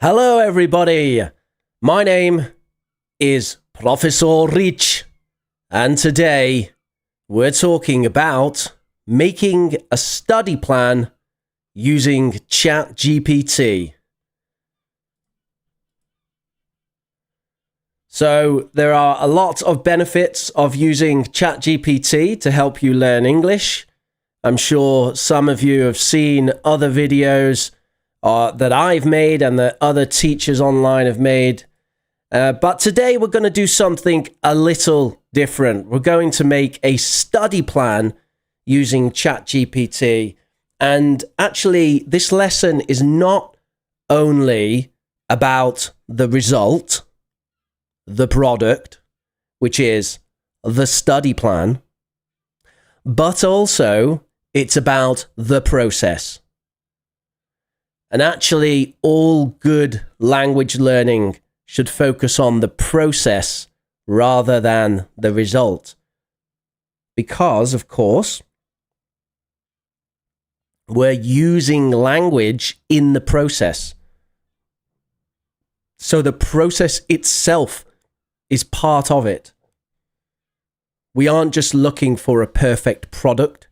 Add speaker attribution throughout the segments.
Speaker 1: Hello, everybody. My name is Professor Rich, and today we're talking about making a study plan using ChatGPT. So there are a lot of benefits of using ChatGPT to help you learn English. I'm sure some of you have seen other videos that I've made and that other teachers online have made. But today we're going to do something a little different. We're going to make a study plan using ChatGPT. And actually, this lesson is not only about the result, the product, which is the study plan, but also it's about the process. And actually, all good language learning should focus on the process rather than the result. Because, of course, we're using language in the process. So the process itself is part of it. We aren't just looking for a perfect product,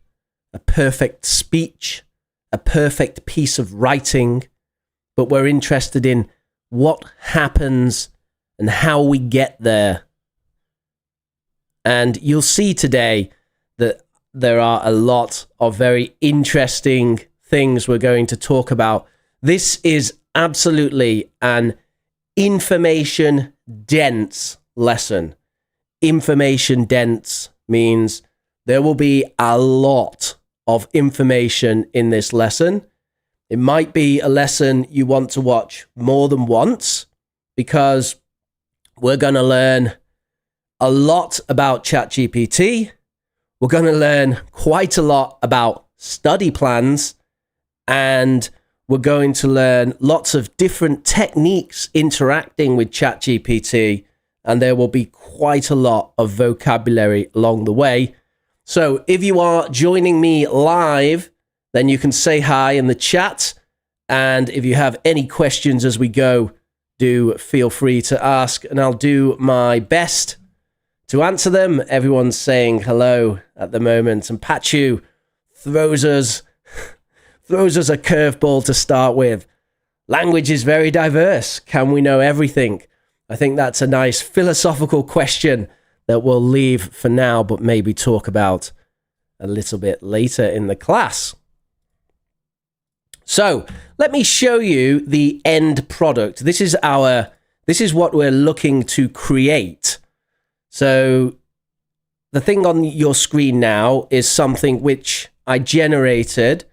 Speaker 1: a perfect speech, a perfect piece of writing, but we're interested in what happens and how we get there. And you'll see today that there are a lot of very interesting things we're going to talk about. This is absolutely an information-dense lesson. Information-dense means there will be a lot of information in this lesson. It might be a lesson you want to watch more than once because we're going to learn a lot about ChatGPT. We're going to learn quite a lot about study plans, and we're going to learn lots of different techniques interacting with ChatGPT, and there will be quite a lot of vocabulary along the way. So if you are joining me live, then you can say hi in the chat. And if you have any questions as we go, do feel free to ask, and I'll do my best to answer them. Everyone's saying hello at the moment, and Pachu throws us a curveball to start with. Language is very diverse. Can we know everything? I think that's a nice philosophical question that we'll leave for now, but maybe talk about a little bit later in the class. So let me show you the end product. This is what we're looking to create. So the thing on your screen now is something which I generated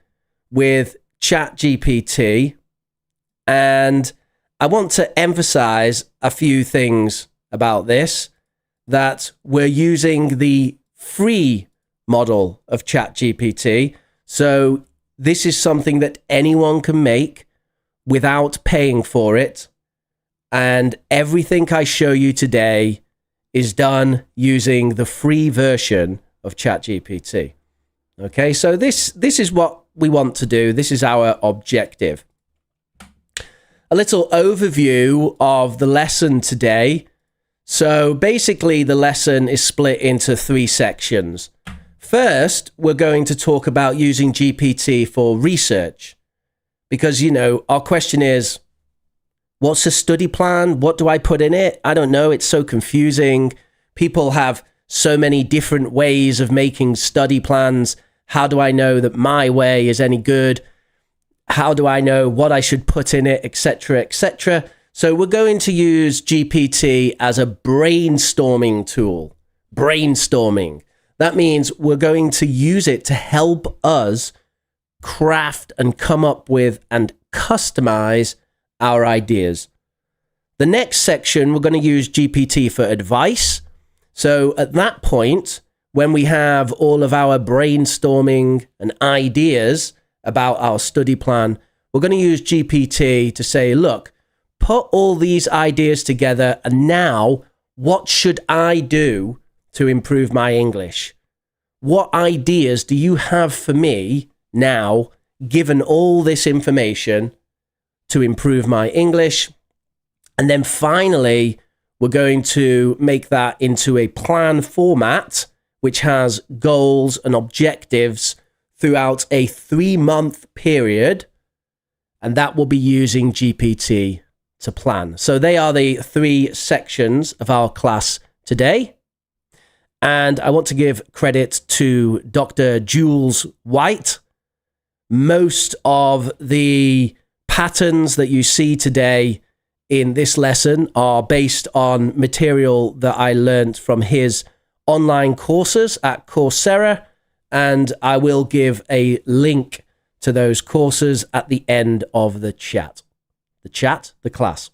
Speaker 1: with ChatGPT, and I want to emphasize a few things about this. That we're using the free model of ChatGPT. So this is something that anyone can make without paying for it. And everything I show you today is done using the free version of ChatGPT. Okay, so this is what we want to do. This is our objective. A little overview of the lesson today. So basically, the lesson is split into 3 sections. First, we're going to talk about using GPT for research. Because, our question is, what's a study plan? What do I put in it? I don't know. It's so confusing. People have so many different ways of making study plans. How do I know that my way is any good? How do I know what I should put in it, etc., etc.? So we're going to use GPT as a brainstorming tool. Brainstorming. That means we're going to use it to help us craft and come up with and customize our ideas. The next section, we're going to use GPT for advice. So at that point, when we have all of our brainstorming and ideas about our study plan, we're going to use GPT to say, look, put all these ideas together, and now what should I do to improve my English? What ideas do you have for me now, given all this information, to improve my English. And then finally, we're going to make that into a plan format, which has goals and objectives throughout a 3-month period. And that will be using GPT to plan. So they are the 3 sections of our class today. And I want to give credit to Dr. Jules White. Most of the patterns that you see today in this lesson are based on material that I learned from his online courses at Coursera, and I will give a link to those courses at the end of the chat. The class.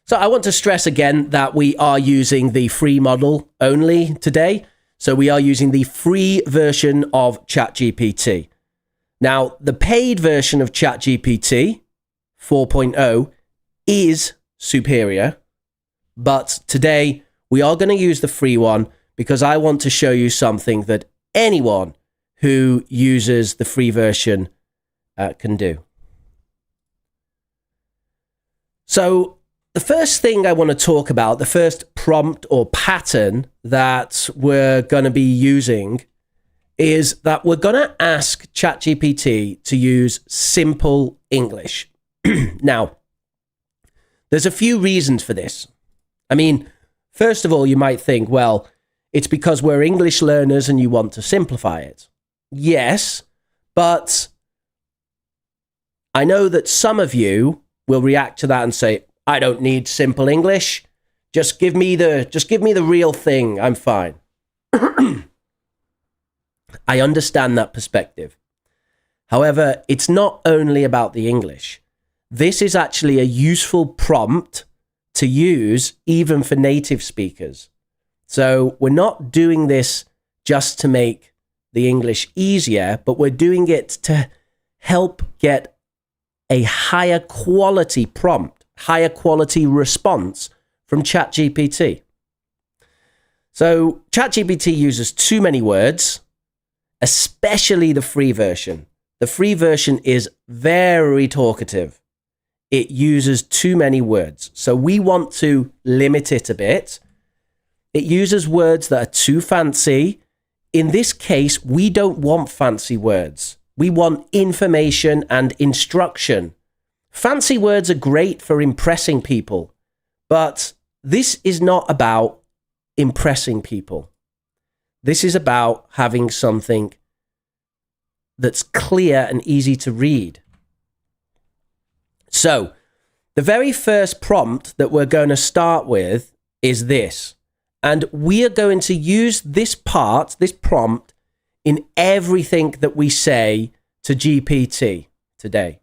Speaker 1: So I want to stress again that we are using the free model only today. So we are using the free version of ChatGPT. Now, the paid version of ChatGPT 4.0 is superior, but today we are going to use the free one because I want to show you something that anyone who uses the free version can do. So the first thing I want to talk about, the first prompt or pattern that we're going to be using is that we're going to ask ChatGPT to use simple English. Now, there's a few reasons for this. I mean, first of all, you might think, well, it's because we're English learners and you want to simplify it. Yes, but I know that some of you will react to that and say, I don't need simple English. Just give me the real thing. I'm fine. I understand that perspective. However, it's not only about the English. This is actually a useful prompt to use even for native speakers. So we're not doing this just to make the English easier, but we're doing it to help get a higher quality prompt, higher quality response from ChatGPT. So ChatGPT uses too many words, especially the free version. The free version is very talkative. It uses too many words. So we want to limit it a bit. It uses words that are too fancy. In this case, we don't want fancy words. We want information and instruction. Fancy words are great for impressing people, but this is not about impressing people. This is about having something that's clear and easy to read. So, the very first prompt that we're going to start with is this. And we are going to use this prompt, in everything that we say to GPT today.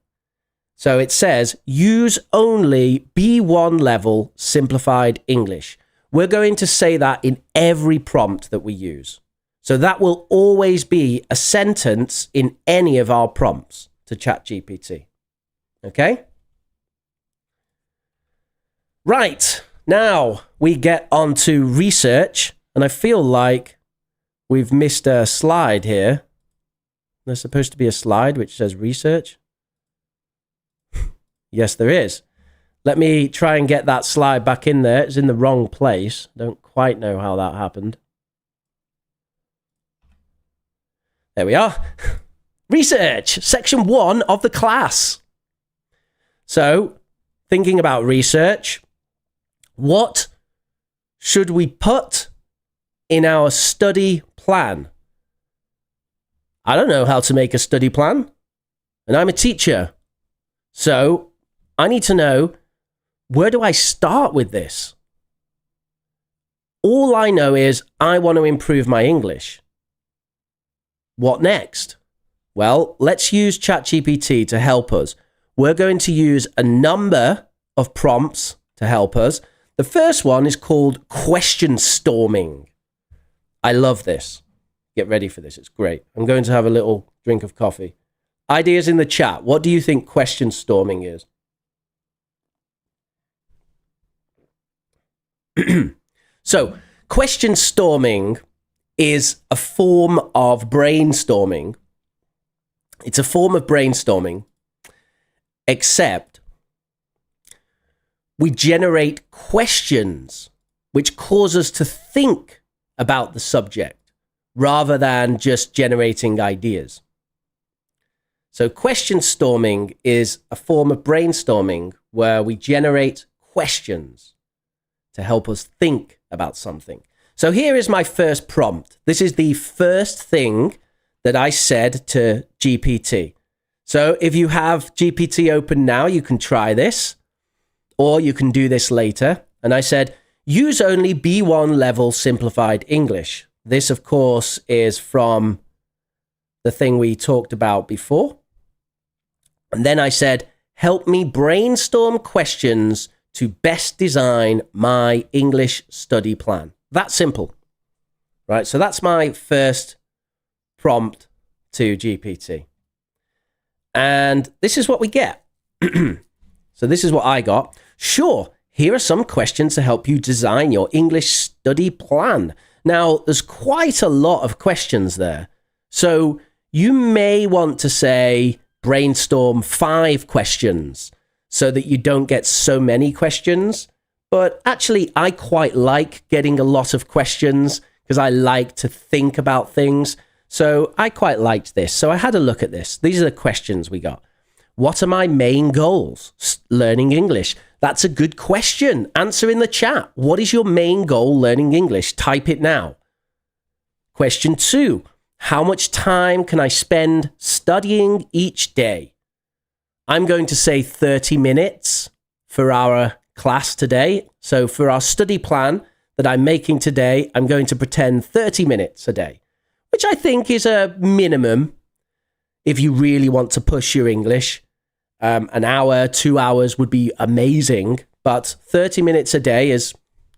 Speaker 1: So it says, use only B1 level simplified English. We're going to say that in every prompt that we use. So that will always be a sentence in any of our prompts to ChatGPT. Okay? Right, now we get on to research, and I feel like we've missed a slide here. There's supposed to be a slide which says research. Yes, there is. Let me try and get that slide back in there. It's in the wrong place. Don't quite know how that happened. There we are. Research, section 1 of the class. So, thinking about research, what should we put in our study plan? I don't know how to make a study plan, and I'm a teacher. So, I need to know, where do I start with this? All I know is I want to improve my English. What next? Well, let's use ChatGPT to help us. We're going to use a number of prompts to help us. The first one is called question storming. I love this. Get ready for this. It's great. I'm going to have a little drink of coffee. Ideas in the chat. What do you think question storming is? So, question storming is a form of brainstorming. It's a form of brainstorming except we generate questions which cause us to think about the subject rather than just generating ideas. So question storming is a form of brainstorming where we generate questions to help us think about something. So here is my first prompt. This is the first thing that I said to GPT. So if you have GPT open now, you can try this, or you can do this later. And I said, use only B1 level simplified English. This, of course, is from the thing we talked about before. And then I said, help me brainstorm questions to best design my English study plan. That simple, right? So that's my first prompt to GPT. And this is what we get. So this is what I got. Sure, here are some questions to help you design your English study plan. Now, there's quite a lot of questions there. So you may want to say, brainstorm 5 questions so that you don't get so many questions. But actually, I quite like getting a lot of questions because I like to think about things. So I quite liked this. So I had a look at this. These are the questions we got. What are my main goals? Learning English. That's a good question. Answer in the chat. What is your main goal learning English? Type it now. Question 2. How much time can I spend studying each day? I'm going to say 30 minutes for our class today. So for our study plan that I'm making today, I'm going to pretend 30 minutes a day, which I think is a minimum if you really want to push your English. An hour, 2 hours would be amazing, but 30 minutes a day is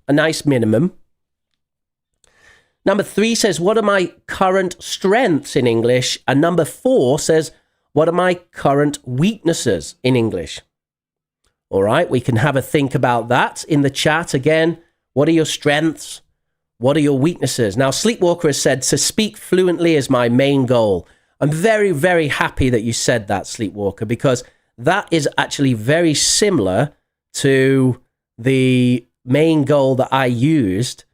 Speaker 1: a nice minimum. Number 3 says, what are my current strengths in English? And number 4 says, what are my current weaknesses in English? All right, we can have a think about that in the chat again. What are your strengths? What are your weaknesses? Now, Sleepwalker has said, to speak fluently is my main goal. I'm very, very happy that you said that, Sleepwalker, because that is actually very similar to the main goal that I used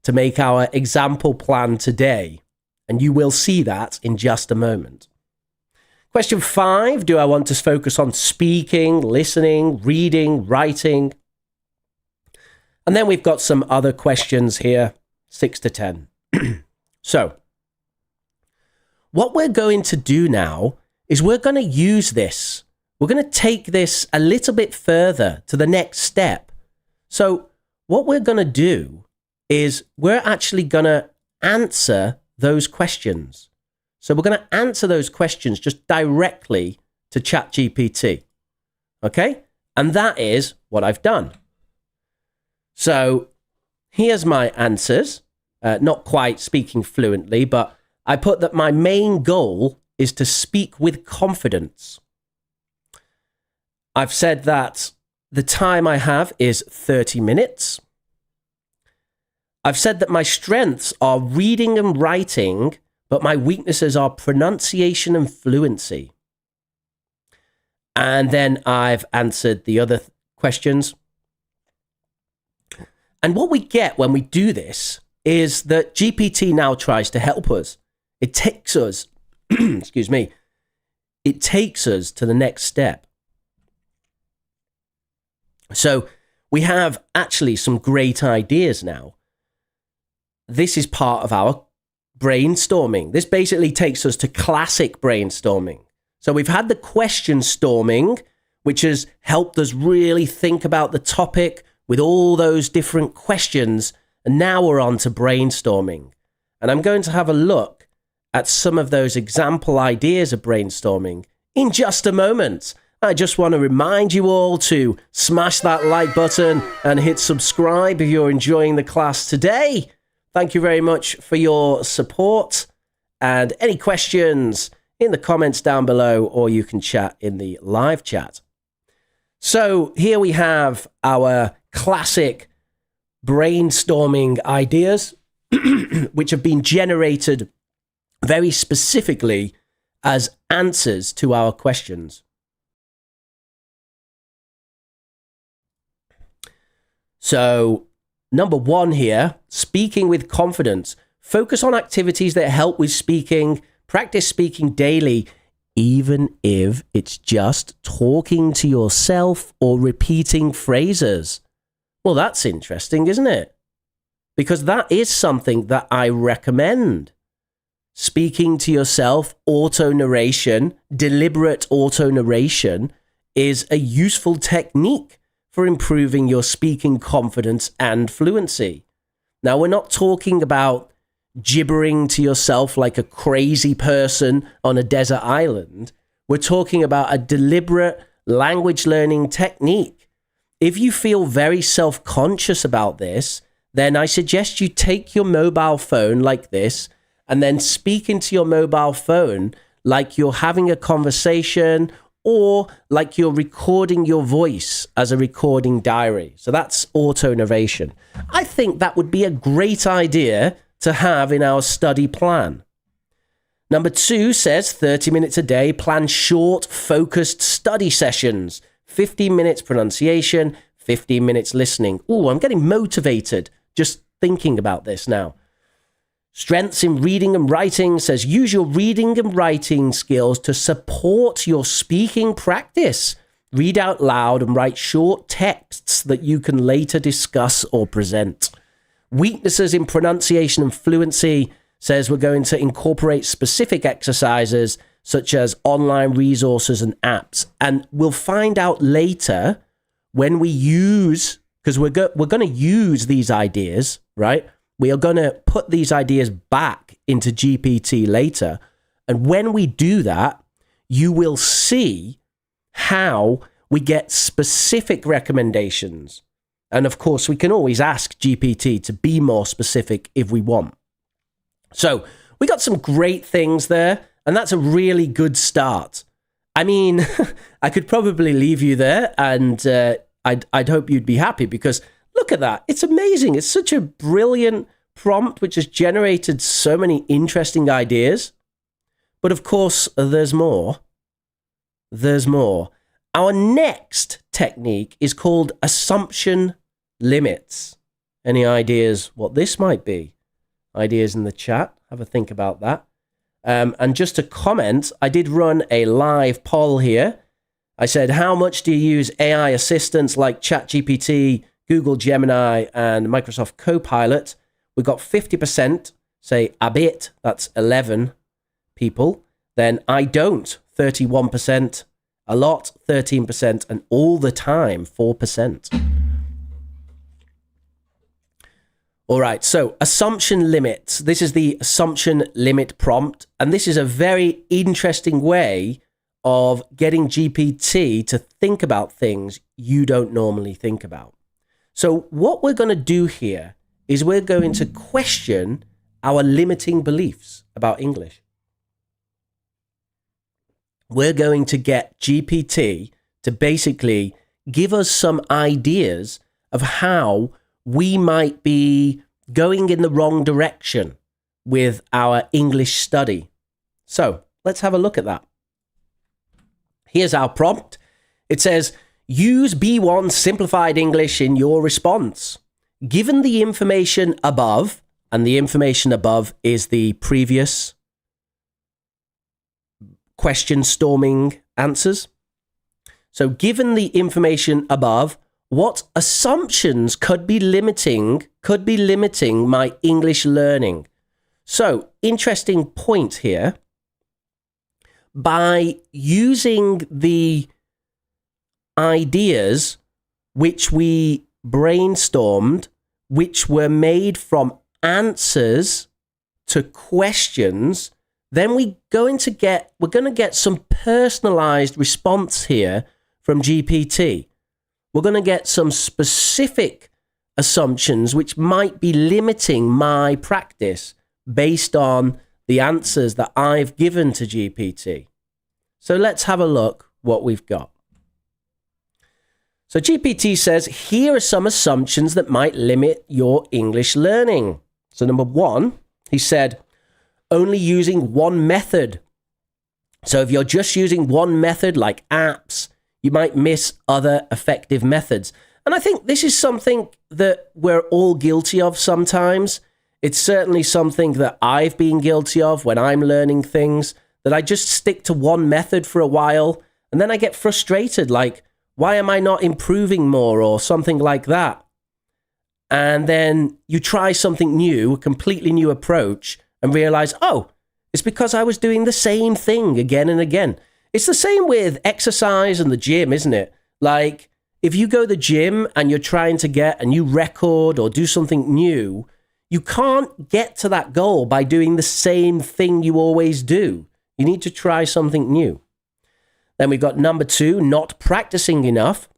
Speaker 1: to make our example plan today. And you will see that in just a moment. Question 5, do I want to focus on speaking, listening, reading, writing? And then we've got some other questions here, 6 to 10. So, what we're going to do now is we're going to use this. We're going to take this a little bit further to the next step. So, what we're going to do is we're actually going to answer those questions. So we're going to answer those questions just directly to ChatGPT. Okay? And that is what I've done. So here's my answers. Not quite speaking fluently, but I put that my main goal is to speak with confidence. I've said that the time I have is 30 minutes. I've said that my strengths are reading and writing, but my weaknesses are pronunciation and fluency. And then I've answered the other questions. And what we get when we do this is that GPT now tries to help us. It takes us, excuse me, it takes us to the next step. So we have actually some great ideas now. This is part of our brainstorming. This basically takes us to classic brainstorming. So we've had the question storming, which has helped us really think about the topic with all those different questions. And now we're on to brainstorming. And I'm going to have a look at some of those example ideas of brainstorming in just a moment. I just want to remind you all to smash that like button and hit subscribe if you're enjoying the class today. Thank you very much for your support, and any questions in the comments down below, or you can chat in the live chat. So here we have our classic brainstorming ideas, which have been generated very specifically as answers to our questions. So, number 1 here, speaking with confidence. Focus on activities that help with speaking. Practice speaking daily, even if it's just talking to yourself or repeating phrases. Well, that's interesting, isn't it? Because that is something that I recommend. Speaking to yourself, auto-narration, deliberate auto-narration is a useful technique for improving your speaking confidence and fluency. Now, we're not talking about gibbering to yourself like a crazy person on a desert island. We're talking about a deliberate language learning technique. If you feel very self-conscious about this, then I suggest you take your mobile phone like this and then speak into your mobile phone like you're having a conversation or like you're recording your voice as a recording diary. So that's auto-narration. I think that would be a great idea to have in our study plan. Number 2 says 30 minutes a day, plan short, focused study sessions. 15 minutes pronunciation, 15 minutes listening. Oh, I'm getting motivated just thinking about this now. Strengths in reading and writing says use your reading and writing skills to support your speaking practice. Read out loud and write short texts that you can later discuss or present. Weaknesses in pronunciation and fluency says we're going to incorporate specific exercises such as online resources and apps. And we'll find out later when we use, because we're going to use these ideas, right? We are going to put these ideas back into GPT later. And when we do that, you will see how we get specific recommendations. And of course, we can always ask GPT to be more specific if we want. So we got some great things there, and that's a really good start. I mean, I could probably leave you there, and I'd hope you'd be happy because look at that. It's amazing. It's such a brilliant prompt which has generated so many interesting ideas. But of course, there's more. There's more. Our next technique is called assumption limits. Any ideas what this might be? Ideas in the chat. Have a think about that. And just to comment, I did run a live poll here. I said, how much do you use AI assistants like ChatGPT, Google Gemini, and Microsoft Copilot? We got 50% say a bit, that's 11 people. Then I don't, 31%, a lot, 13%, and all the time, 4%. All right, so assumption limits. This is the assumption limit prompt, and this is a very interesting way of getting GPT to think about things you don't normally think about. So what we're going to do here is we're going to question our limiting beliefs about English. We're going to get GPT to basically give us some ideas of how we might be going in the wrong direction with our English study. So let's have a look at that. Here's our prompt. It says, use B1 simplified English in your response. Given the information above, and the information above is the previous question storming answers. So given the information above, what assumptions could be limiting my English learning? So, interesting point here. By using the ideas which we brainstormed, which were made from answers to questions, then we're going to get some personalized response here from GPT. We're going to get some specific assumptions which might be limiting my practice based on the answers that I've given to GPT. So let's have a look what we've got. So GPT says, here are some assumptions that might limit your English learning. So number 1, he said, only using one method. So if you're just using one method like apps, you might miss other effective methods. And I think this is something that we're all guilty of sometimes. It's certainly something that I've been guilty of when I'm learning things, that I just stick to one method for a while, and then I get frustrated, like, why am I not improving more or something like that? And then you try something new, a completely new approach, and realize, oh, it's because I was doing the same thing again and again. It's the same with exercise and the gym, isn't it? Like, if you go to the gym and you're trying to get a new record or do something new, you can't get to that goal by doing the same thing you always do. You need to try something new. Then we've got number 2, not practicing enough.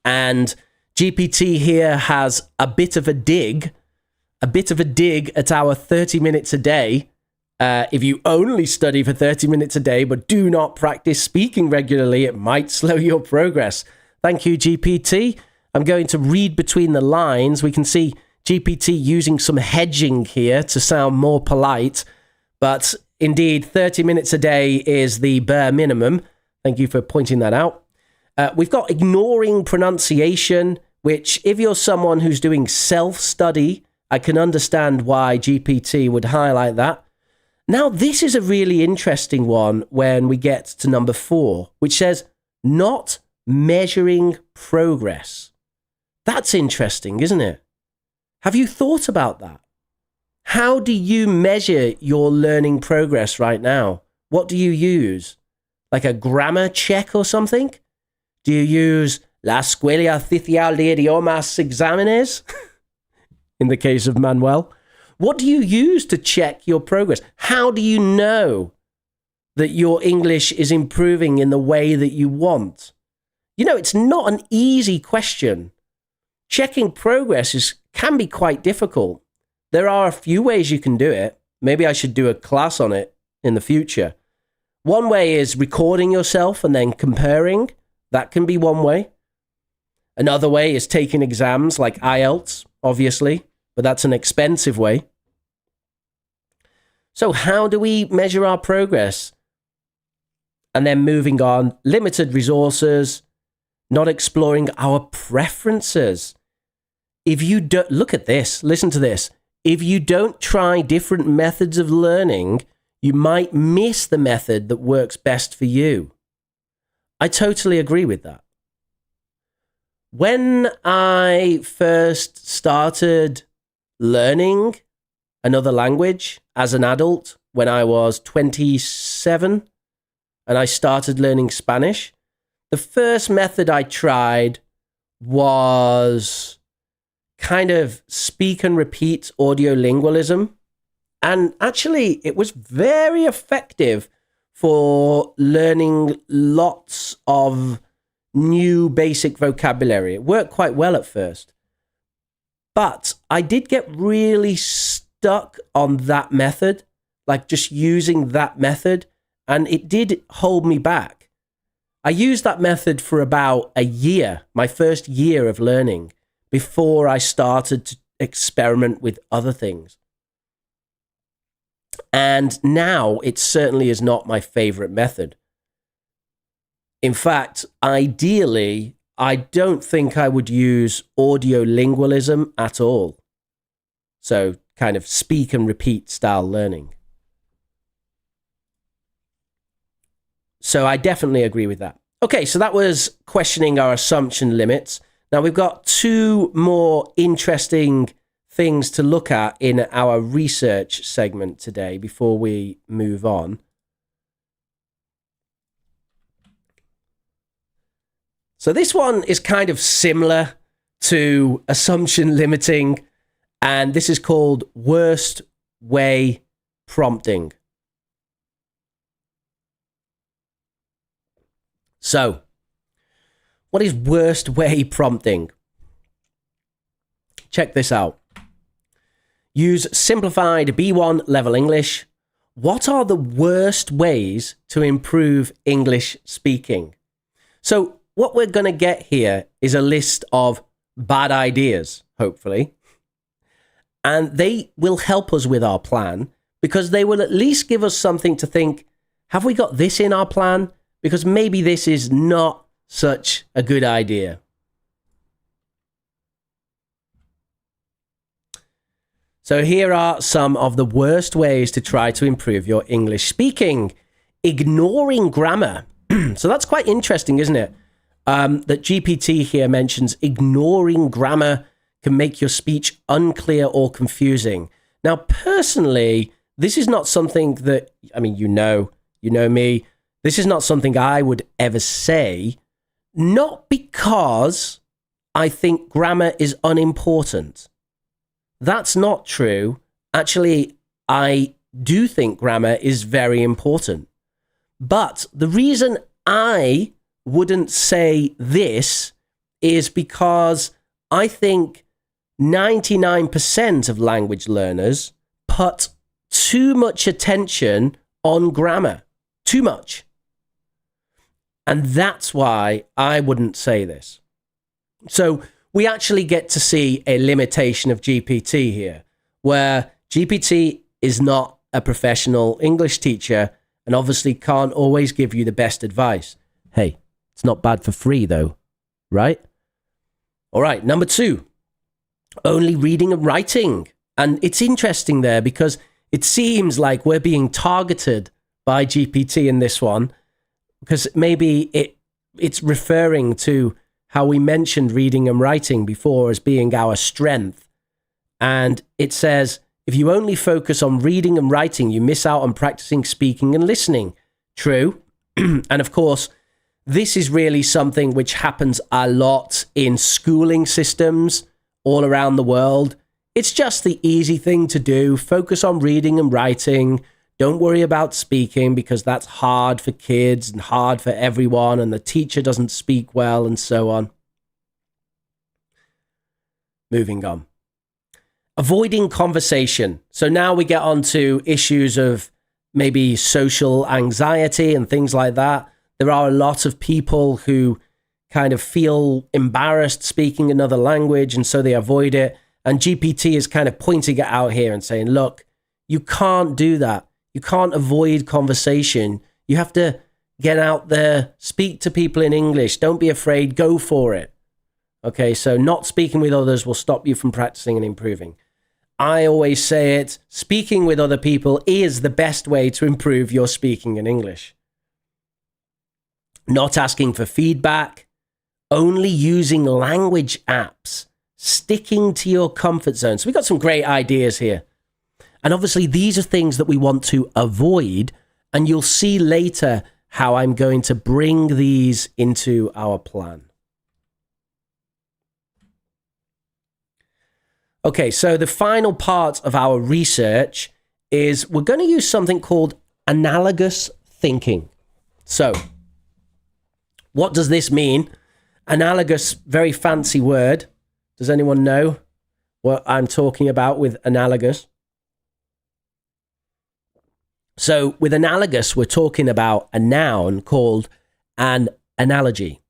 Speaker 1: And GPT here has a bit of a dig at our 30 minutes a day. If you only study for 30 minutes a day, but do not practice speaking regularly, it might slow your progress. Thank you, GPT. I'm going to read between the lines. We can see GPT using some hedging here to sound more polite, but indeed, 30 minutes a day is the bare minimum. Thank you for pointing that out. We've got ignoring pronunciation, which if you're someone who's doing self-study, I can understand why GPT would highlight that. Now, this is a really interesting one when we get to number 4, which says not measuring progress. That's interesting, isn't it? Have you thought about that? How do you measure your learning progress right now? What do you use? Like a grammar check or something? Do you use La Escuela Oficial de Idiomas Exámenes? In the case of Manuel. What do you use to check your progress? How do you know that your English is improving in the way that you want? You know, it's not an easy question. Checking progress can be quite difficult. There are a few ways you can do it. Maybe I should do a class on it in the future. One way is recording yourself and then comparing. That can be one way. Another way is taking exams like IELTS, obviously, but that's an expensive way. So how do we measure our progress? And then moving on, limited resources, not exploring our preferences. If you don't, look at this, listen to this. If you don't try different methods of learning, you might miss the method that works best for you. I totally agree with that. When I first started learning another language as an adult, when I was 27 and I started learning Spanish, the first method I tried was kind of speak and repeat audiolingualism. And actually, it was very effective for learning lots of new basic vocabulary. It worked quite well at first. But I did get really stuck on that method, like just using that method, and it did hold me back. I used that method for about a year, my first year of learning, before I started to experiment with other things. And now it certainly is not my favorite method. In fact, ideally, I don't think I would use audiolingualism at all. So kind of speak and repeat style learning. So I definitely agree with that. Okay, so that was questioning our assumption limits. Now we've got 2 more interesting things to look at in our research segment today before we move on. So this one is kind of similar to assumption limiting, and this is called worst way prompting. So, what is worst way prompting? Check this out. Use simplified B1 level English. What are the worst ways to improve English speaking? So what we're going to get here is a list of bad ideas, hopefully. And they will help us with our plan because they will at least give us something to think, have we got this in our plan? Because maybe this is not such a good idea. So here are some of the worst ways to try to improve your English speaking. Ignoring grammar. So that's quite interesting, isn't it? That GPT here mentions ignoring grammar can make your speech unclear or confusing. Now, personally, this is not something that, I mean, you know me. This is not something I would ever say, not because I think grammar is unimportant. That's not true. Actually, I do think grammar is very important. But the reason I wouldn't say this is because I think 99% of language learners put too much attention on grammar. Too much. And that's why I wouldn't say this. So we actually get to see a limitation of GPT here, where GPT is not a professional English teacher and obviously can't always give you the best advice. Hey, it's not bad for free though, right? All right, number 2, only reading and writing. And it's interesting there because it seems like we're being targeted by GPT in this one, because maybe it's referring to how we mentioned reading and writing before as being our strength. And it says, if you only focus on reading and writing, you miss out on practicing speaking and listening. True. And of course, this is really something which happens a lot in schooling systems all around the world. It's just the easy thing to do. Focus on reading and writing. Don't worry about speaking because that's hard for kids and hard for everyone, and the teacher doesn't speak well and so on. Moving on. Avoiding conversation. So now we get on to issues of maybe social anxiety and things like that. There are a lot of people who kind of feel embarrassed speaking another language, and so they avoid it. And GPT is kind of pointing it out here and saying, look, you can't do that. You can't avoid conversation. You have to get out there, speak to people in English. Don't be afraid. Go for it. Okay, so not speaking with others will stop you from practicing and improving. I always say it, speaking with other people is the best way to improve your speaking in English. Not asking for feedback, only using language apps, sticking to your comfort zone. So we got some great ideas here. And obviously these are things that we want to avoid, and you'll see later how I'm going to bring these into our plan. Okay, so the final part of our research is we're going to use something called analogous thinking. So, what does this mean? Analogous, very fancy word. Does anyone know what I'm talking about with analogous? So, with analogous, we're talking about a noun called an analogy.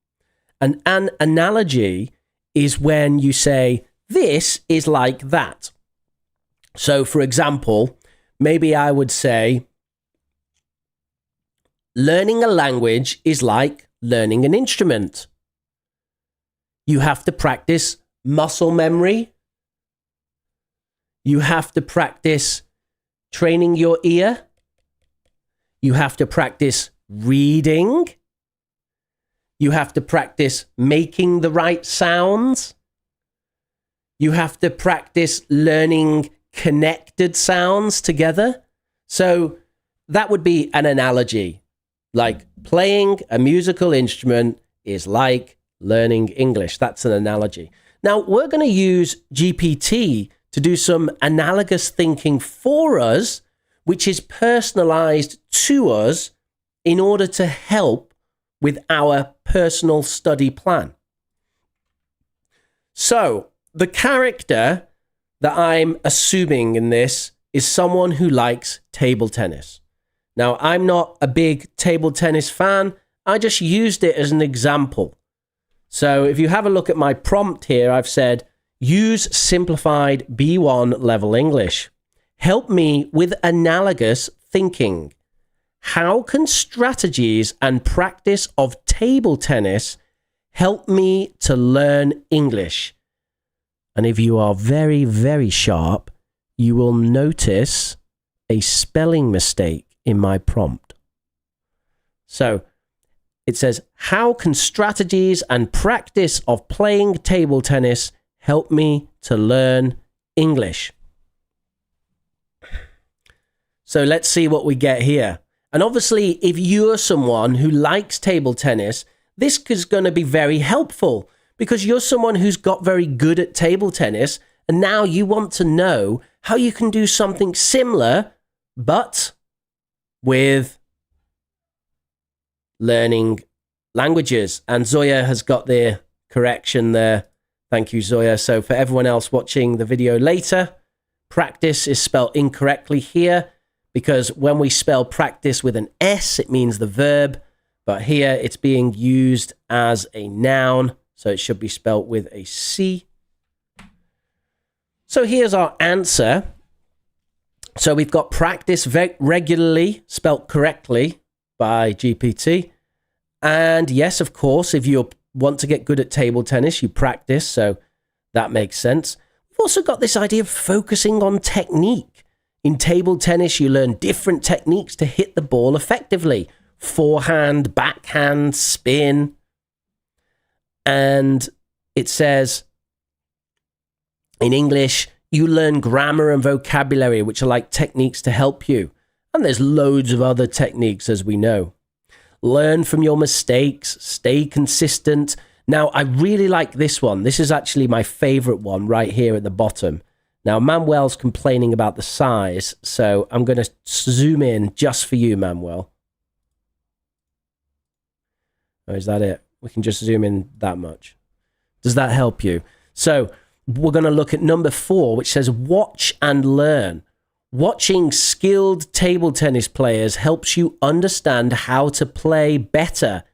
Speaker 1: And an analogy is when you say, this is like that. So, for example, maybe I would say, learning a language is like learning an instrument. You have to practice muscle memory. You have to practice training your ear. You have to practice reading. You have to practice making the right sounds. You have to practice learning connected sounds together. So that would be an analogy. Like playing a musical instrument is like learning English. That's an analogy. Now, we're going to use GPT to do some analogous thinking for us, which is personalized to us in order to help with our personal study plan. So, the character that I'm assuming in this is someone who likes table tennis. Now, I'm not a big table tennis fan. I just used it as an example. So if you have a look at my prompt here, I've said, use simplified B1 level English. Help me with analogous thinking. How can strategies and practice of table tennis help me to learn English? And if you are very, very sharp, you will notice a spelling mistake in my prompt. So it says, how can strategies and practice of playing table tennis help me to learn English? So let's see what we get here. And obviously, if you're someone who likes table tennis, this is going to be very helpful because you're someone who's got very good at table tennis, and now you want to know how you can do something similar, but with learning languages. And Zoya has got the correction there. Thank you, Zoya. So for everyone else watching the video later, practice is spelled incorrectly here, because when we spell practice with an S, it means the verb, but here it's being used as a noun, so it should be spelled with a C. So here's our answer. So we've got practice regularly, spelled correctly by GPT. And yes, of course, if you want to get good at table tennis, you practice, so that makes sense. We've also got this idea of focusing on technique. In table tennis, you learn different techniques to hit the ball effectively. Forehand, backhand, spin. And it says, in English, you learn grammar and vocabulary, which are like techniques to help you. And there's loads of other techniques, as we know. Learn from your mistakes, stay consistent. Now, I really like this one. This is actually my favorite one right here at the bottom. Now, Manuel's complaining about the size, so I'm going to zoom in just for you, Manuel. Oh, is that it? We can just zoom in that much. Does that help you? So we're going to look at number 4, which says watch and learn. Watching skilled table tennis players helps you understand how to play better.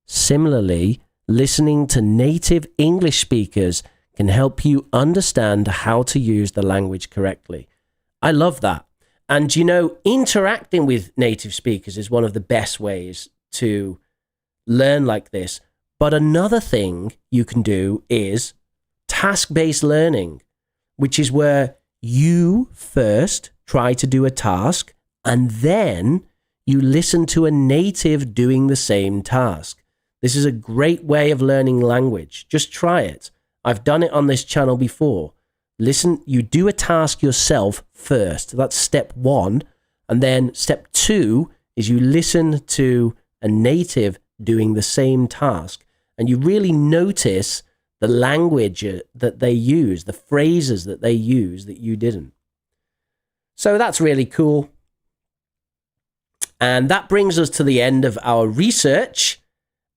Speaker 1: Similarly, listening to native English speakers can help you understand how to use the language correctly. I love that. And, you know, interacting with native speakers is one of the best ways to learn like this. But another thing you can do is task-based learning, which is where you first try to do a task and then you listen to a native doing the same task. This is a great way of learning language. Just try it. I've done it on this channel before. Listen, you do a task yourself first. That's step 1. And then step 2 is you listen to a native doing the same task. And you really notice the language that they use, the phrases that they use that you didn't. So that's really cool. And that brings us to the end of our research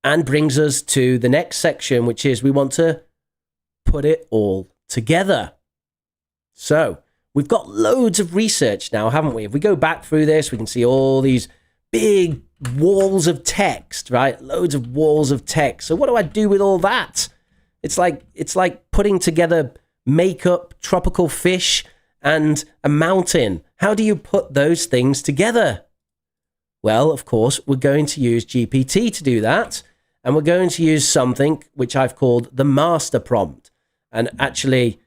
Speaker 1: and brings us to the next section, which is we want to put it all together. So we've got loads of research now, haven't we? If we go back through this, we can see all these big walls of text, right? Loads of walls of text. So what do I do with all that? It's like putting together makeup, tropical fish, and a mountain. How do you put those things together? Well, of course, we're going to use GPT to do that. And we're going to use something which I've called the master prompt. And actually,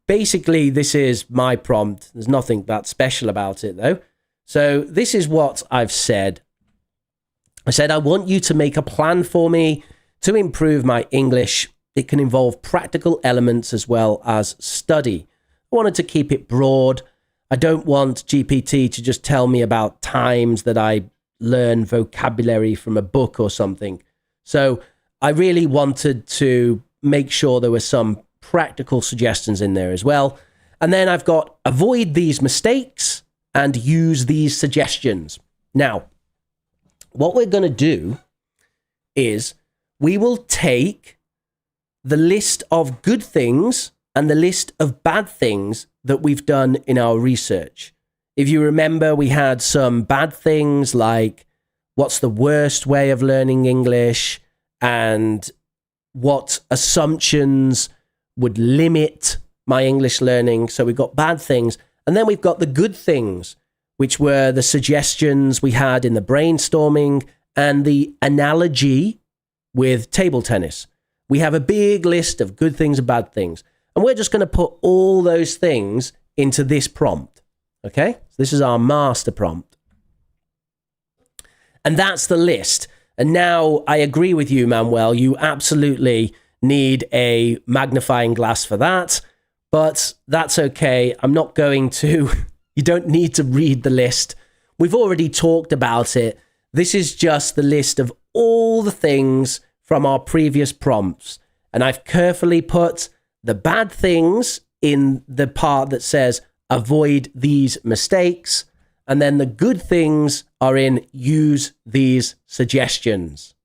Speaker 1: basically, this is my prompt. There's nothing that special about it, though. So this is what I've said. I said, I want you to make a plan for me to improve my English. It can involve practical elements as well as study. I wanted to keep it broad. I don't want GPT to just tell me about times that I learn vocabulary from a book or something. So I really wanted to make sure there were some practical suggestions in there as well. And then I've got avoid these mistakes and use these suggestions. Now, what we're going to do is we will take the list of good things and the list of bad things that we've done in our research. If you remember, we had some bad things like what's the worst way of learning English and what assumptions would limit my English learning. So we've got bad things. And then we've got the good things, which were the suggestions we had in the brainstorming and the analogy with table tennis. We have a big list of good things and bad things. And we're just going to put all those things into this prompt. Okay, so this is our master prompt. And that's the list. And now I agree with you, Manuel. You absolutely need a magnifying glass for that. But that's okay. I'm not going to. You don't need to read the list. We've already talked about it. This is just the list of all the things from our previous prompts. And I've carefully put the bad things in the part that says avoid these mistakes. And then the good things are in use these suggestions.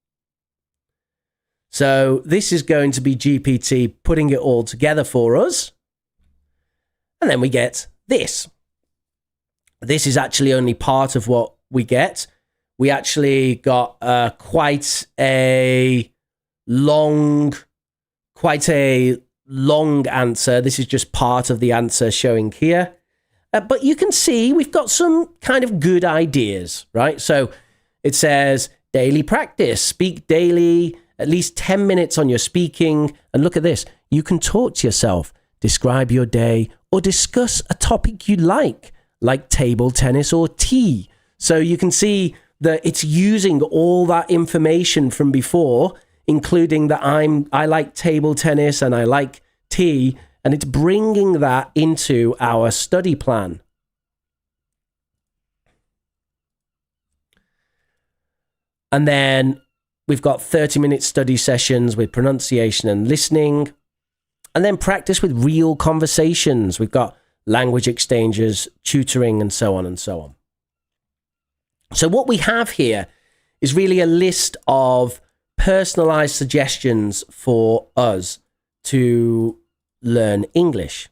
Speaker 1: So this is going to be GPT putting it all together for us. And then we get this. This is actually only part of what we get. We actually got quite a long answer. This is just part of the answer showing here. But you can see we've got some kind of good ideas, right? So it says daily practice, speak daily, at least 10 minutes on your speaking. And look at this. You can talk to yourself, describe your day, or discuss a topic you like table tennis or tea. So you can see that it's using all that information from before, including that I like table tennis and I like tea, and it's bringing that into our study plan. And then we've got 30-minute study sessions with pronunciation and listening, and then practice with real conversations. We've got language exchanges, tutoring, and so on and so on. So what we have here is really a list of personalized suggestions for us to learn English.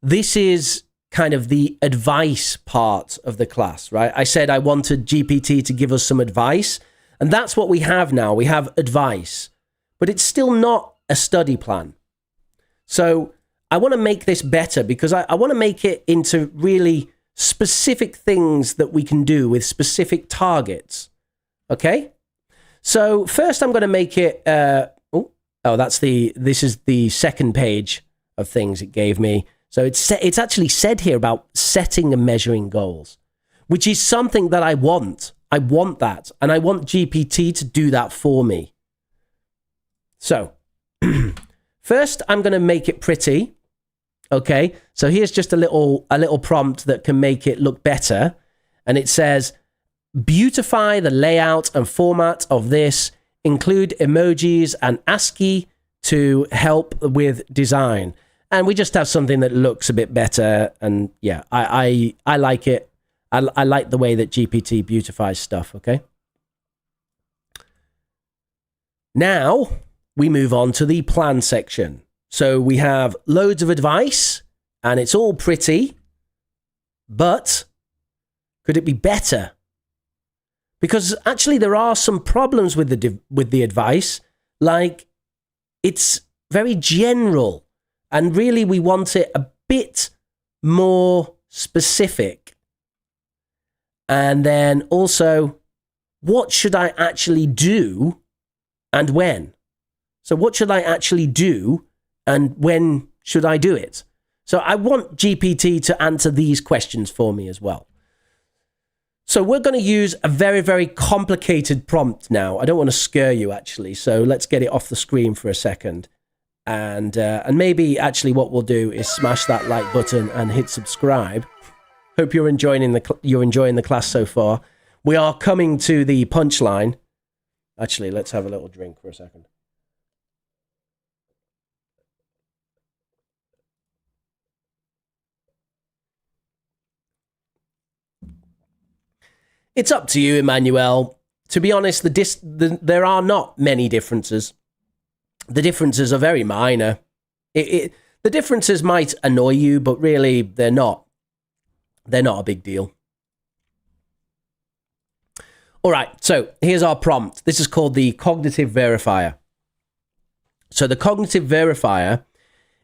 Speaker 1: This is kind of the advice part of the class, right? I said I wanted GPT to give us some advice, and that's what we have now. We have advice, but it's still not a study plan. So I want to make this better because I want to make it into really specific things that we can do with specific targets. Okay? So first I'm going to make it, this is the second page of things it gave me. So it's actually said here about setting and measuring goals, which is something that I want. I want that. And I want GPT to do that for me. So first I'm going to make it pretty. Okay. So here's just a little prompt that can make it look better. And it says, beautify the layout and format of this, include emojis and ASCII to help with design. And we just have something that looks a bit better. And yeah, I like it. I like the way that GPT beautifies stuff, okay? Now we move on to the plan section. So we have loads of advice and it's all pretty, but could it be better? Because actually there are some problems with the advice, like it's very general and really we want it a bit more specific. And then also, what should I actually do and when? So what should I actually do and when should I do it? So I want GPT to answer these questions for me as well. So we're going to use a very, very complicated prompt now. I don't want to scare you, actually. So let's get it off the screen for a second. And maybe actually what we'll do is smash that like button and hit subscribe. Hope you're enjoying the class so far. We are coming to the punchline. Actually, let's have a little drink for a second. It's up to you, Emmanuel. To be honest, there are not many differences. The differences are very minor. The differences might annoy you, but really they're not. They're not a big deal. All right, so here's our prompt. This is called the cognitive verifier. So the cognitive verifier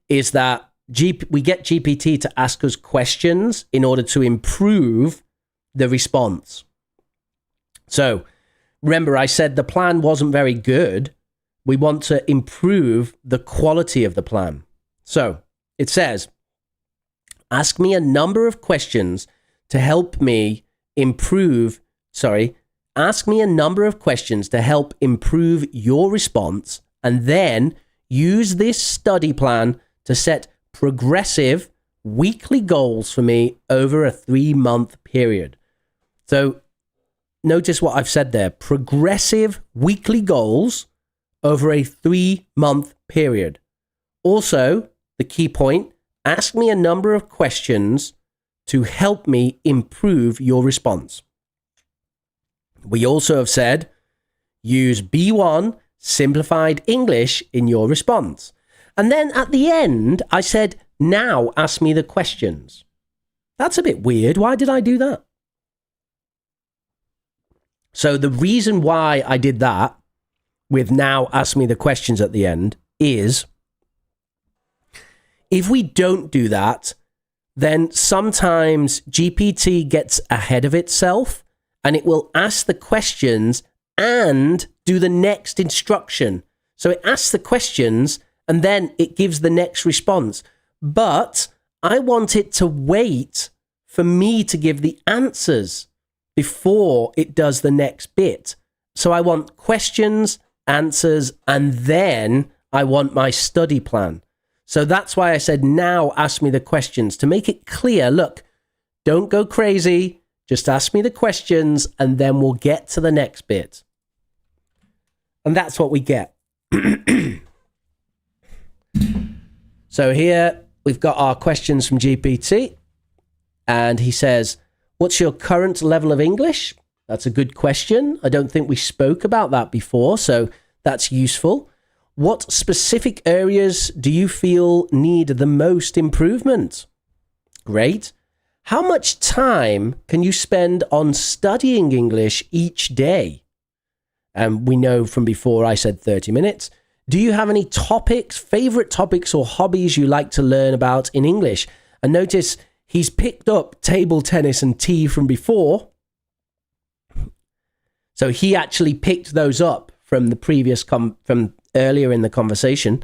Speaker 1: is that we get GPT to ask us questions in order to improve the response. So remember, I said the plan wasn't very good. We want to improve the quality of the plan. So it says, Ask me a number of questions to help me improve. Ask me a number of questions to help improve your response, and then use this study plan to set progressive weekly goals for me over a 3-month period. So notice what I've said there. Progressive weekly goals over a 3-month period. Also, the key point, ask me a number of questions to help me improve your response. We also have said, use B1 simplified English in your response. And then at the end, I said, now ask me the questions. That's a bit weird. Why did I do that? So the reason why I did that with now ask me the questions at the end is, if we don't do that, then sometimes GPT gets ahead of itself and it will ask the questions and do the next instruction. So it asks the questions and then it gives the next response. But I want it to wait for me to give the answers before it does the next bit. So I want questions, answers, and then I want my study plan. So that's why I said, now ask me the questions, to make it clear. Look, don't go crazy. Just ask me the questions and then we'll get to the next bit. And that's what we get. So here we've got our questions from GPT. And he says, what's your current level of English? That's a good question. I don't think we spoke about that before, so that's useful. What specific areas do you feel need the most improvement? Great. How much time can you spend on studying English each day? And we know from before I said 30 minutes. Do you have any topics, favorite topics or hobbies you like to learn about in English? And notice he's picked up table tennis and tea from before. So he actually picked those up from the previous, from earlier in the conversation.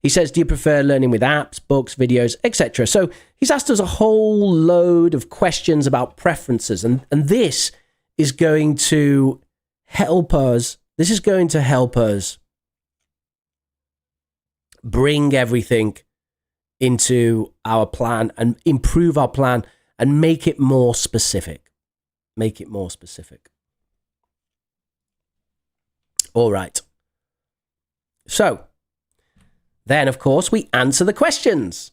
Speaker 1: He says, do you prefer learning with apps, books, videos, etc.? So he's asked us a whole load of questions about preferences. And this is going to help us. This is going to help us bring everything into our plan and improve our plan and make it more specific. Make it more specific. All right. So then, of course, we answer the questions.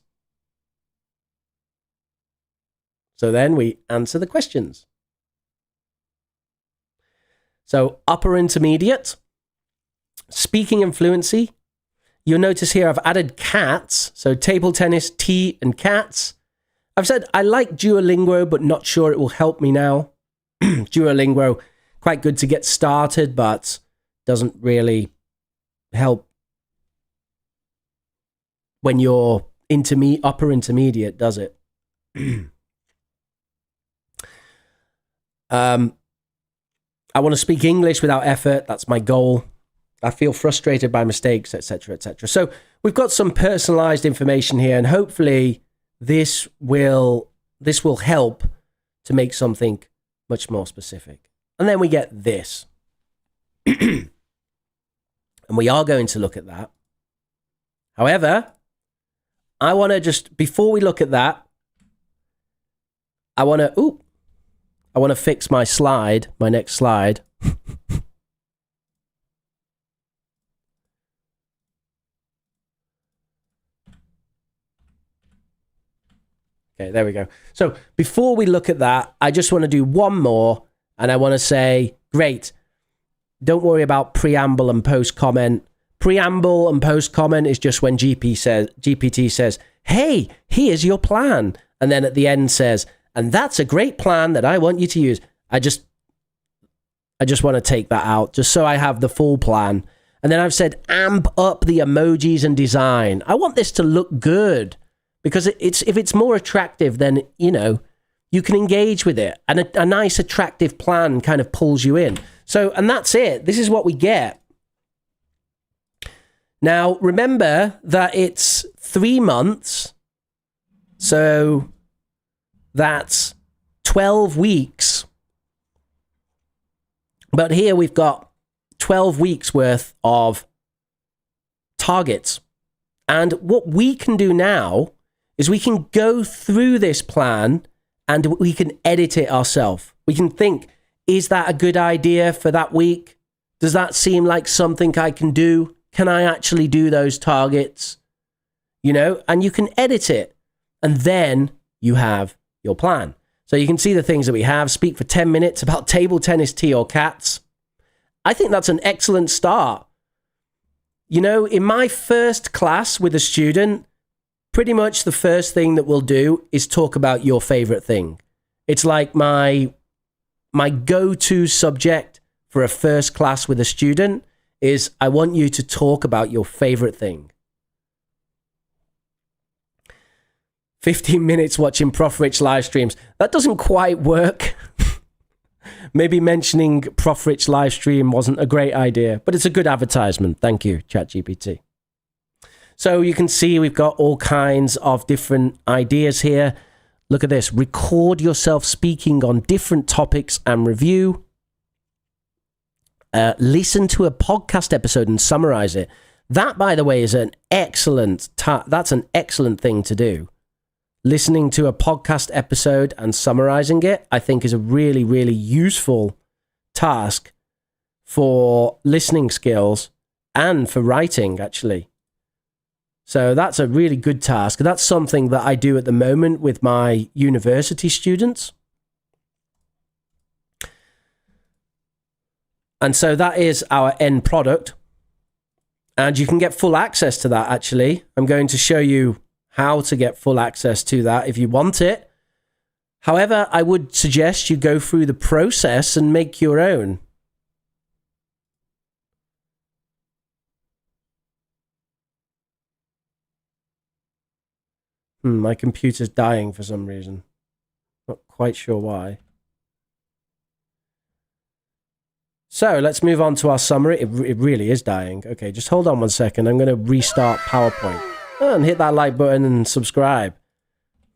Speaker 1: So upper intermediate, speaking and fluency. You'll notice here I've added cats. So table tennis, tea, and cats. I've said I like Duolingo, but not sure it will help me now. Duolingo, quite good to get started, but doesn't really help when you're upper intermediate, does it? I want to speak English without effort. That's my goal. I feel frustrated by mistakes, etc., etc. So we've got some personalized information here, and hopefully this will help to make something much more specific. And then we get this. And we are going to look at that. However, I want to just, before we look at that, I want to fix my slide, my next slide. Okay, there we go. So before we look at that, I just want to do one more, and I want to say, great, don't worry about preamble and post comment. Preamble and post comment is just when GPT says, hey, here's your plan. And then at the end says, and that's a great plan that I want you to use. I just want to take that out just so I have the full plan. And then I've said, amp up the emojis and design. I want this to look good because if it's more attractive, then, you can engage with it. And a nice, attractive plan kind of pulls you in. So, and that's it. This is what we get. Now, remember that it's 3 months. So that's 12 weeks. But here we've got 12 weeks worth of targets. And what we can do now is we can go through this plan and we can edit it ourselves. We can think, is that a good idea for that week? Does that seem like something I can do? Can I actually do those targets? You know, and you can edit it. And then you have your plan. So you can see the things that we have. Speak for 10 minutes about table tennis, tea, or cats. I think that's an excellent start. You know, in my first class with a student, pretty much the first thing that we'll do is talk about your favorite thing. It's like my go-to subject for a first class with a student is I want you to talk about your favorite thing. 15 minutes watching Prof Rich live streams. That doesn't quite work. Maybe mentioning Prof Rich live stream wasn't a great idea, but it's a good advertisement. Thank you, ChatGPT. So you can see we've got all kinds of different ideas here. Look at this. Record yourself speaking on different topics and review. Listen to a podcast episode and summarize it. That, by the way, is an excellent that's an excellent thing to do. Listening to a podcast episode and summarizing it, I think, is a really, really useful task for listening skills and for writing, actually. So that's a really good task. That's something that I do at the moment with my university students. And so that is our end product. And you can get full access to that, actually. I'm going to show you how to get full access to that if you want it. However, I would suggest you go through the process and make your own. My computer's dying for some reason. Not quite sure why. So let's move on to our summary. It really is dying. Okay, just hold on 1 second. I'm going to restart PowerPoint. And hit that like button and subscribe.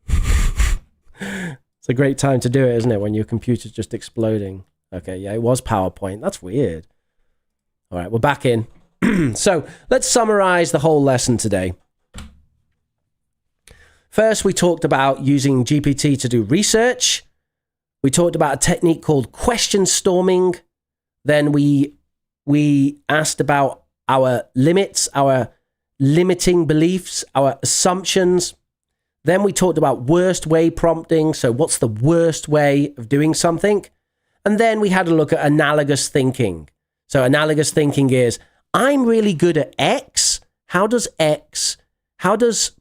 Speaker 1: It's a great time to do it, isn't it? When your computer's just exploding. Okay, yeah, it was PowerPoint. That's weird. All right, we're back in. So let's summarize the whole lesson today. First, we talked about using GPT to do research. We talked about a technique called question storming. Then we asked about our limits, our limiting beliefs, our assumptions. Then we talked about worst way prompting. So what's the worst way of doing something? And then we had a look at analogous thinking. So analogous thinking is, I'm really good at X. How does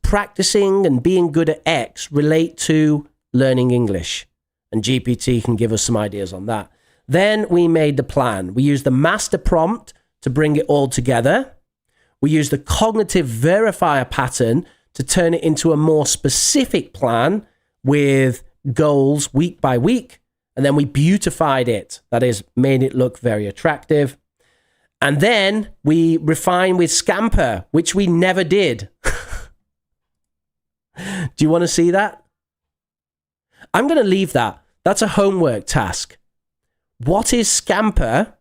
Speaker 1: practicing and being good at X relate to learning English? And GPT can give us some ideas on that. Then we made the plan. We used the master prompt to bring it all together. We use the cognitive verifier pattern to turn it into a more specific plan with goals week by week. And then we beautified it. That is, made it look very attractive. And then we refined with Scamper, which we never did. Do you want to see that? I'm going to leave that. That's a homework task. What is Scamper?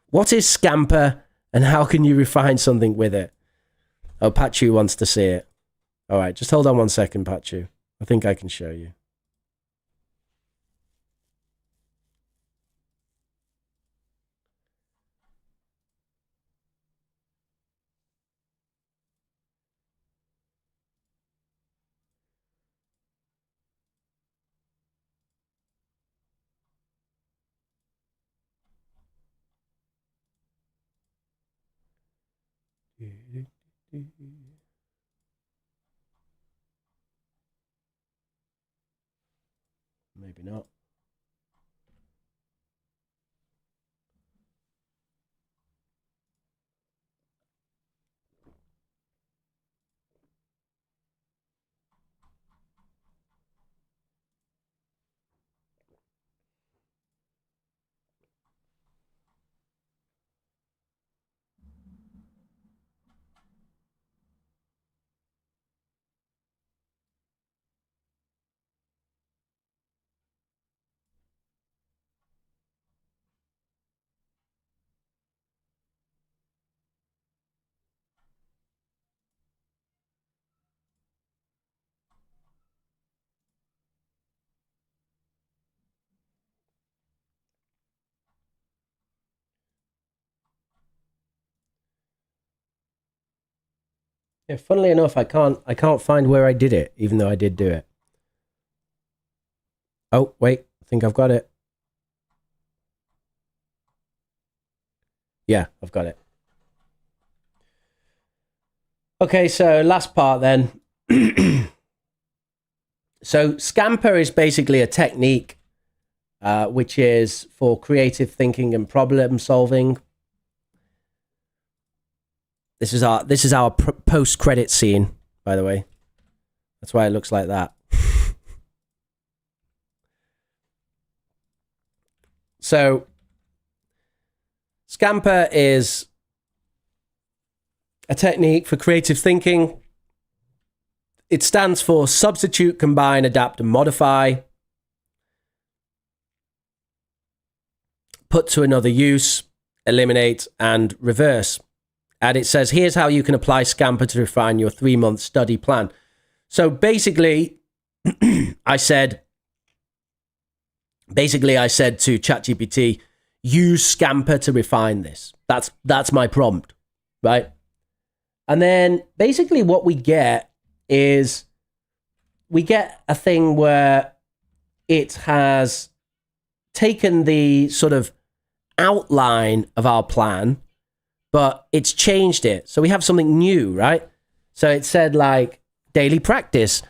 Speaker 1: What is Scamper and how can you refine something with it? Oh, Pachu wants to see it. All right, just hold on 1 second, Pachu. I think I can show you. Maybe not. Yeah, funnily enough, I can't find where I did it, even though I did do it. Oh, wait, I think I've got it. Yeah, I've got it. Okay, so last part then. So Scamper is basically a technique which is for creative thinking and problem solving. This is our post credit scene, by the way. That's why it looks like that. So Scamper is a technique for creative thinking. It stands for substitute, combine, adapt, and modify. Put to another use, eliminate, and reverse. And it says, here's how you can apply Scamper to refine your 3-month study plan. So basically, I said to ChatGPT, use Scamper to refine this. That's my prompt, right? And then basically what we get is we get a thing where it has taken the sort of outline of our plan, but it's changed it. So we have something new, right? So it said like daily practice,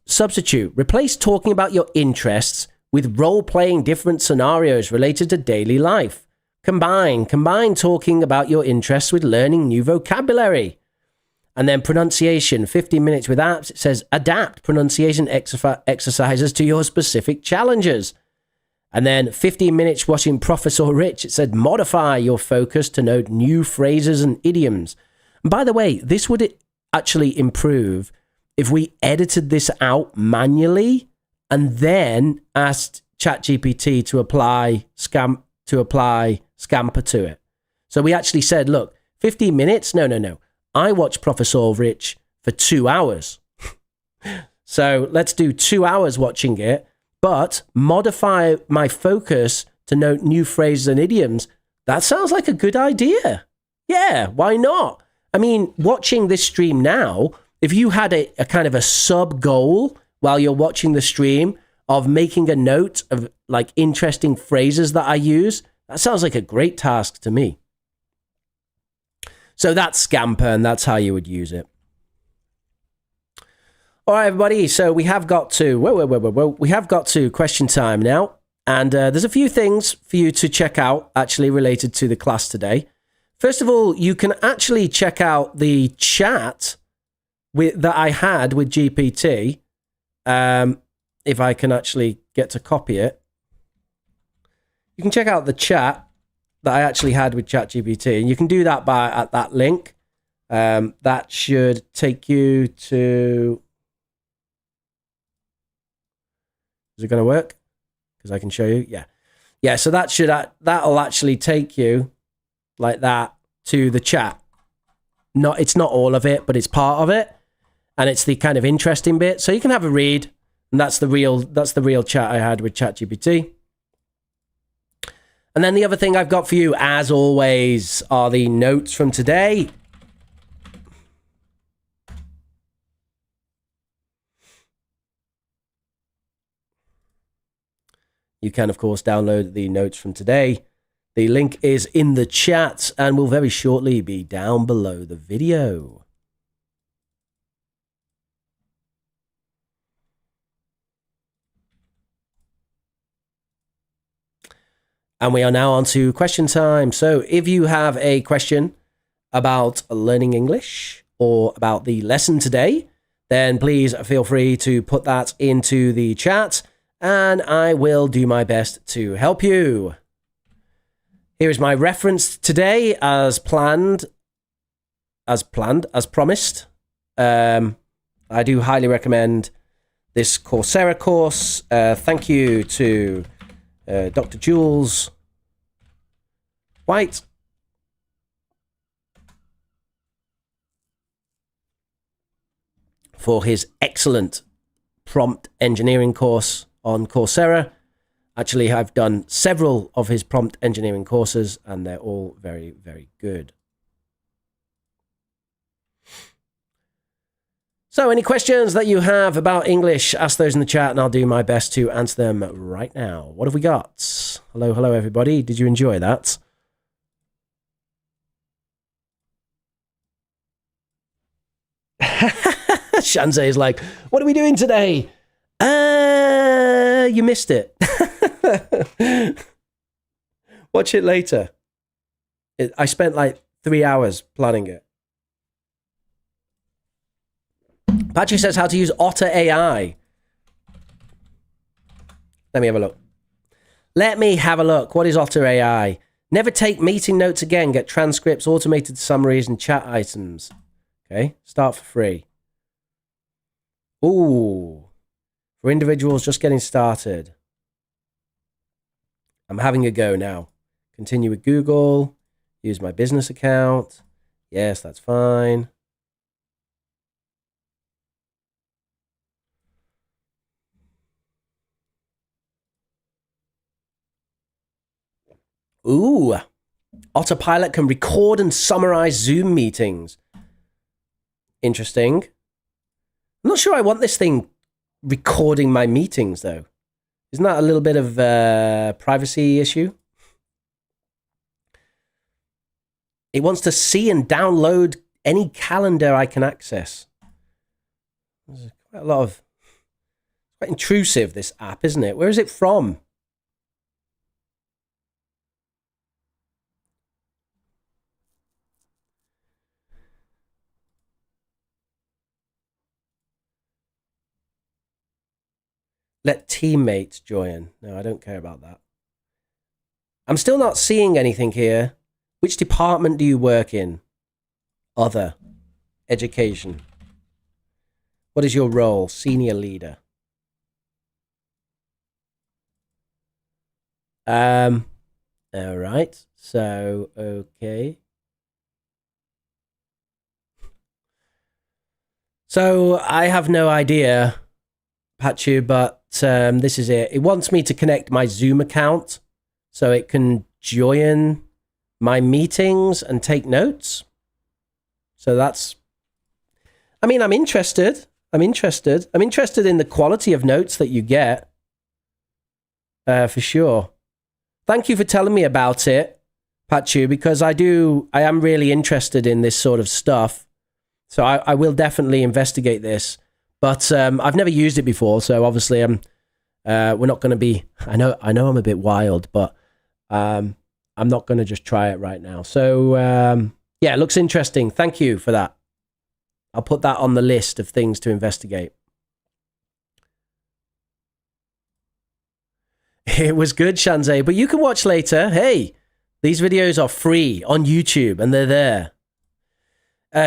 Speaker 1: substitute, replace talking about your interests with role-playing different scenarios related to daily life. Combine talking about your interests with learning new vocabulary. And then pronunciation, 15 minutes with apps. It says adapt pronunciation exercises to your specific challenges. And then 15 minutes watching Professor Rich. It said modify your focus to note new phrases and idioms. And by the way, this would actually improve if we edited this out manually and then asked ChatGPT to apply Scamper to it. So we actually said, look, 15 minutes? No. I watch Professor Rich for 2 hours. So let's do 2 hours watching it, but modify my focus to note new phrases and idioms. That sounds like a good idea. Yeah, why not? I mean, watching this stream now, if you had a kind of a sub goal while you're watching the stream of making a note of like interesting phrases that I use, that sounds like a great task to me. So that's Scamper, and that's how you would use it. All right, everybody. So we have got to we have got to question time now, and there's a few things for you to check out actually related to the class today. First of all, you can actually check out the chat that I had with GPT. If I can actually get to copy it, you can check out the chat that I actually had with ChatGPT, and you can do that at that link. That should take you to. Is it going to work? Because I can show you. Yeah. So that'll actually take you like that to the chat. It's not all of it, but it's part of it, and it's the kind of interesting bit. So you can have a read, and that's the real chat I had with ChatGPT. And then the other thing I've got for you, as always, are the notes from today. You can, of course, download the notes from today. The link is in the chat and will very shortly be down below the video. And we are now on to question time. So if you have a question about learning English or about the lesson today, then please feel free to put that into the chat and I will do my best to help you. Here is my reference today as promised. I do highly recommend this Coursera course. Thank you to Dr. Jules White. For his excellent prompt engineering course on Coursera. Actually, I've done several of his prompt engineering courses and they're all very, very good. So any questions that you have about English, ask those in the chat and I'll do my best to answer them right now. What have we got? Hello, everybody. Did you enjoy that? Shanze is like, what are we doing today? You missed it. Watch it later. I spent like 3 hours planning it. Patrick says how to use Otter AI. Let me have a look. What is Otter AI? Never take meeting notes again. Get transcripts, automated summaries, and chat items. Okay, start for free. Ooh, for individuals just getting started. I'm having a go now. Continue with Google. Use my business account. Yes, that's fine. Ooh, Autopilot can record and summarize Zoom meetings. Interesting. I'm not sure I want this thing recording my meetings, though. Isn't that a little bit of a privacy issue? It wants to see and download any calendar I can access. There's quite a lot of... Quite intrusive, this app, isn't it? Where is it from? Let teammates join. No, I don't care about that. I'm still not seeing anything here. Which department do you work in? Other. Education. What is your role? Senior leader. All right. So, okay. So, I have no idea, Pachu, but this is it. It wants me to connect my Zoom account so it can join my meetings and take notes. So that's... I mean, I'm interested. I'm interested in the quality of notes that you get. For sure. Thank you for telling me about it, Pachu, because I am really interested in this sort of stuff. So I will definitely investigate this. But I've never used it before, so obviously we're not going to be... I know I'm a bit wild, but I'm not going to just try it right now. So yeah, it looks interesting. Thank you for that. I'll put that on the list of things to investigate. It was good, Shanze, but you can watch later. Hey, these videos are free on YouTube, and they're there.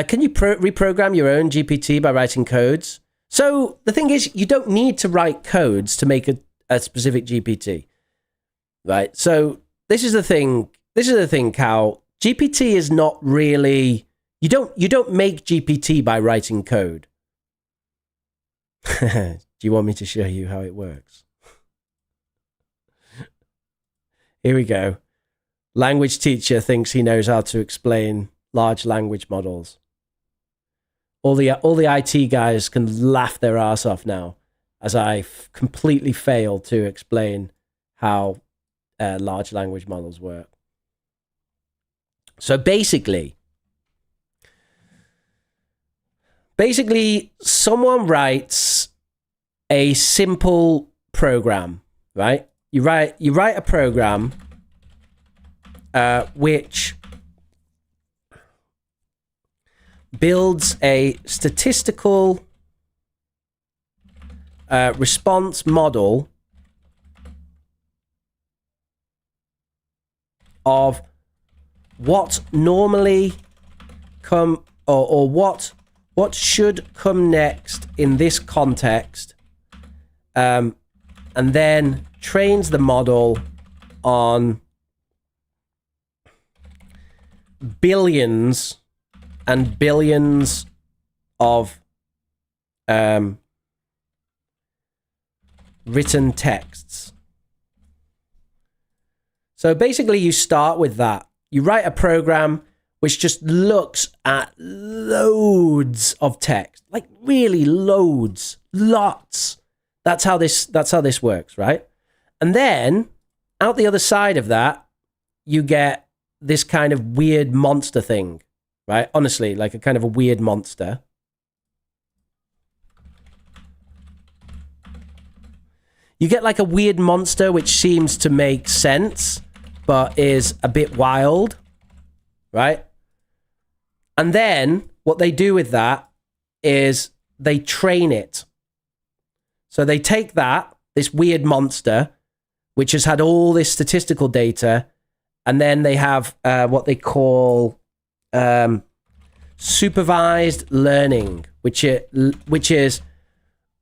Speaker 1: Can you reprogram your own GPT by writing codes? So the thing is, you don't need to write codes to make a specific GPT, right? So this is the thing. This is the thing, Cal. GPT is not really... You don't make GPT by writing code. Do you want me to show you how it works? Here we go. Language teacher thinks he knows how to explain large language models. All the IT guys can laugh their ass off now as I completely failed to explain how large language models work. So basically, someone writes a simple program, right? You write a program which builds a statistical response model of what normally come or what should come next in this context, and then trains the model on billions and billions of written texts. So basically you start with that. You write a program which just looks at loads of text, like really loads, lots. That's how this works, right? And then out the other side of that, you get this kind of weird monster thing, right? Honestly, like a kind of a weird monster. You get like a weird monster which seems to make sense, but is a bit wild, right? And then what they do with that is they train it. So they take this weird monster, which has had all this statistical data, and then they have what they call supervised learning, which is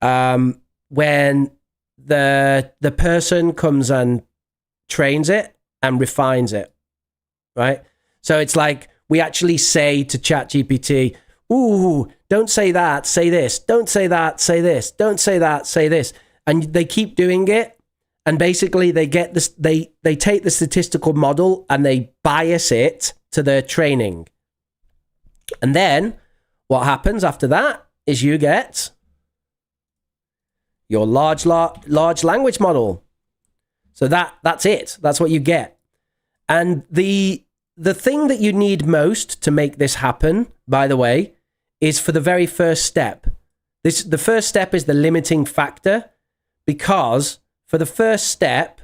Speaker 1: when the person comes and trains it and refines it, right? So it's like we actually say to ChatGPT, ooh, don't say that, say this. Don't say that, say this. Don't say that, say this. And they keep doing it. And basically they get this, they take the statistical model and they bias it to their training. And then what happens after that is you get your large language model. So that's it. That's what you get. And the thing that you need most to make this happen, by the way, is for the very first step. The first step is the limiting factor, because for the first step,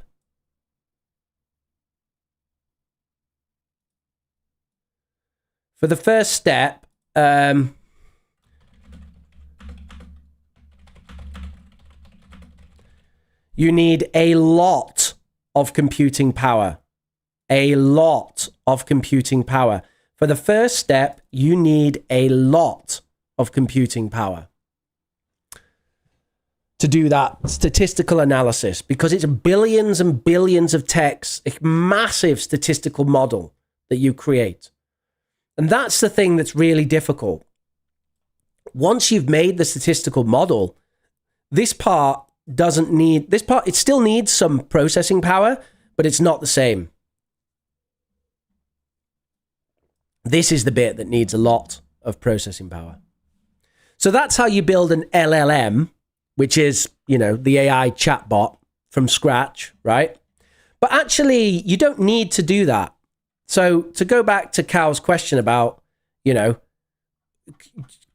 Speaker 1: you need a lot of computing power. A lot of computing power. For the first step, you need a lot of computing power to do that statistical analysis, because it's billions and billions of texts, a massive statistical model that you create. And that's the thing that's really difficult. Once you've made the statistical model, it still needs some processing power, but it's not the same. This is the bit that needs a lot of processing power. So that's how you build an LLM, which is, the AI chatbot from scratch, right? But actually, you don't need to do that. So to go back to Cal's question about,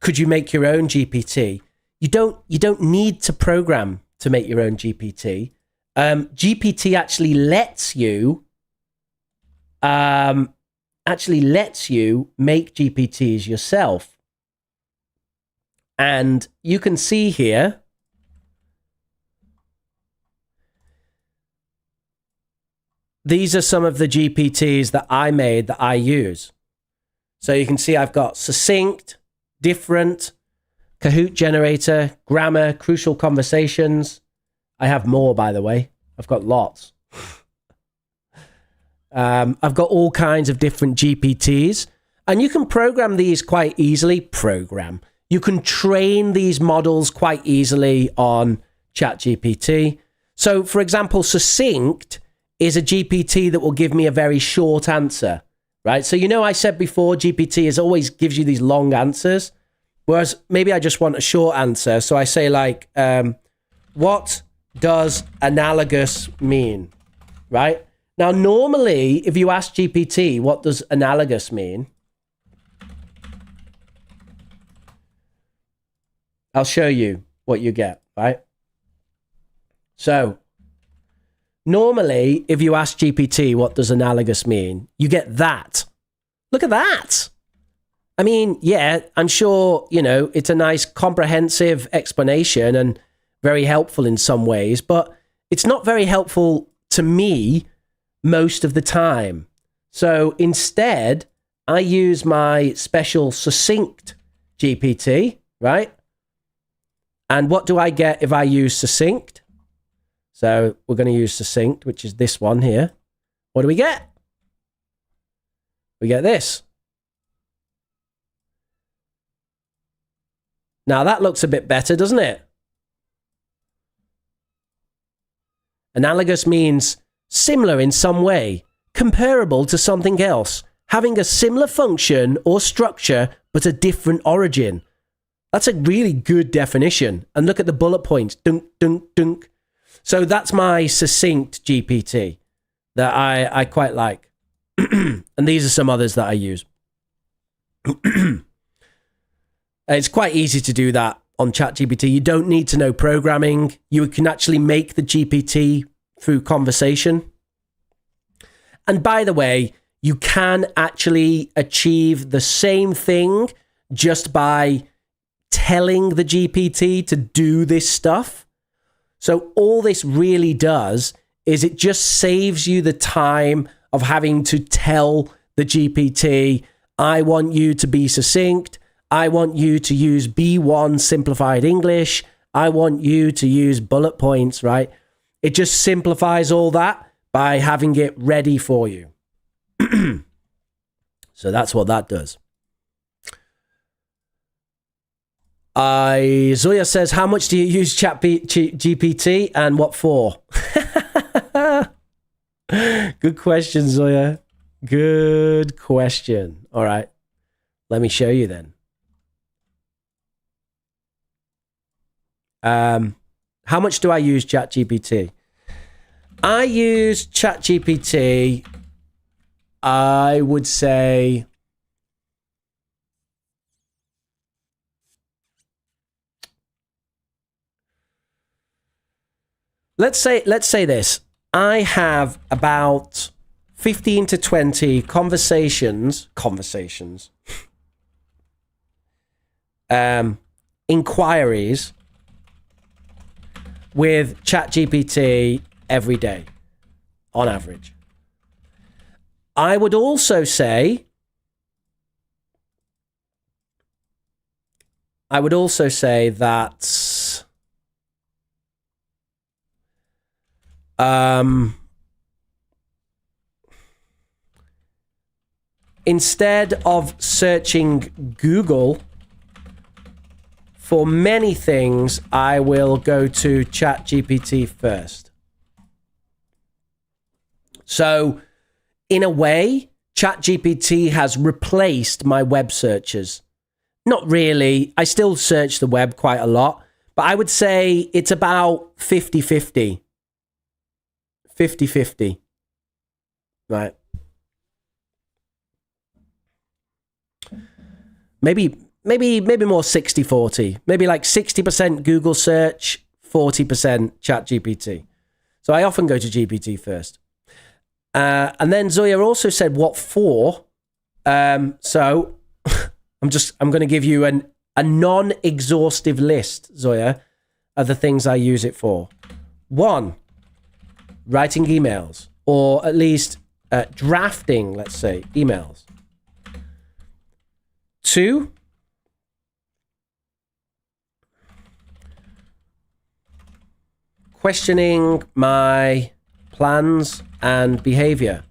Speaker 1: could you make your own GPT? You don't need to program to make your own GPT. GPT actually lets you make GPTs yourself. And you can see here, these are some of the GPTs that I made that I use. So you can see I've got succinct, different, Kahoot generator, grammar, crucial conversations. I have more, by the way. I've got lots. I've got all kinds of different GPTs, and you can program these quite easily. You can train these models quite easily on ChatGPT. So, for example, succinct is a GPT that will give me a very short answer, right? So, I said before, GPT always gives you these long answers, whereas maybe I just want a short answer. So I say like, what does analogous mean, right? Now, normally, if you ask GPT, what does analogous mean? I'll show you what you get, right? So, normally, if you ask GPT, what does analogous mean? You get that. Look at that. I mean, yeah, I'm sure, it's a nice comprehensive explanation and very helpful in some ways, but it's not very helpful to me most of the time. So instead, I use my special succinct GPT, right? And what do I get if I use succinct? So we're going to use succinct, which is this one here. What do we get? We get this. Now that looks a bit better, doesn't it? Analogous means similar in some way, comparable to something else, having a similar function or structure, but a different origin. That's a really good definition. And look at the bullet points. Dunk, dunk, dunk. So that's my succinct GPT that I quite like. And these are some others that I use. It's quite easy to do that on ChatGPT. You don't need to know programming. You can actually make the GPT through conversation. And by the way, you can actually achieve the same thing just by telling the GPT to do this stuff. So all this really does is it just saves you the time of having to tell the GPT, I want you to be succinct. I want you to use B1 simplified English. I want you to use bullet points, right? It just simplifies all that by having it ready for you. So that's what that does. Zoya says, how much do you use ChatGPT and what for? Good question, Zoya. Good question. All right. Let me show you then. How much do I use ChatGPT? I use ChatGPT, I would say, let's say this. I have about 15 to 20 conversations, inquiries with ChatGPT every day, on average. I would also say that instead of searching Google for many things, I will go to ChatGPT first. So, in a way, ChatGPT has replaced my web searches. Not really. I still search the web quite a lot, but I would say it's about 50-50. 50-50. Right. Maybe more 60-40. Maybe like 60% Google search, 40% ChatGPT. So I often go to GPT first. And then Zoya also said, what for? So I'm going to give you a non-exhaustive list, Zoya, of the things I use it for. 1, writing emails, or at least drafting, let's say, emails. 2, questioning my plans and behavior.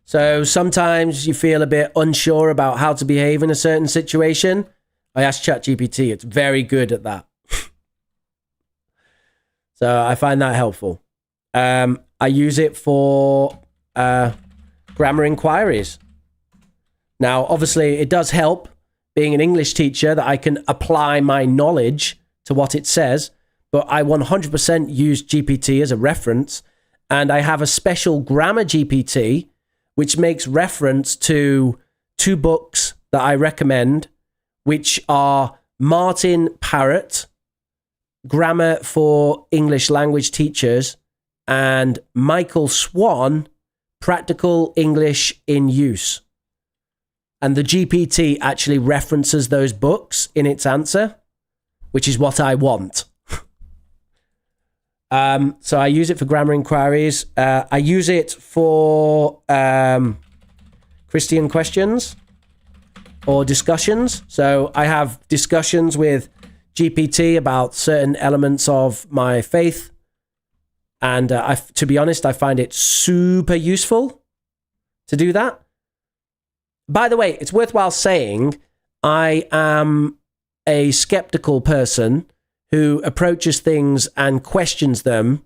Speaker 1: So sometimes you feel a bit unsure about how to behave in a certain situation. I ask ChatGPT. It's very good at that. So I find that helpful. I use it for grammar inquiries. Now, obviously, it does help being an English teacher that I can apply my knowledge to what it says, but I 100% use GPT as a reference, and I have a special grammar GPT which makes reference to 2 books that I recommend, which are Martin Parrott, Grammar for English Language Teachers, and Michael Swan, Practical English in Use. And the GPT actually references those books in its answer, which is what I want. So I use it for grammar inquiries. I use it for Christian questions or discussions. So I have discussions with GPT about certain elements of my faith. And to be honest, I find it super useful to do that. By the way, it's worthwhile saying I am a skeptical person who approaches things and questions them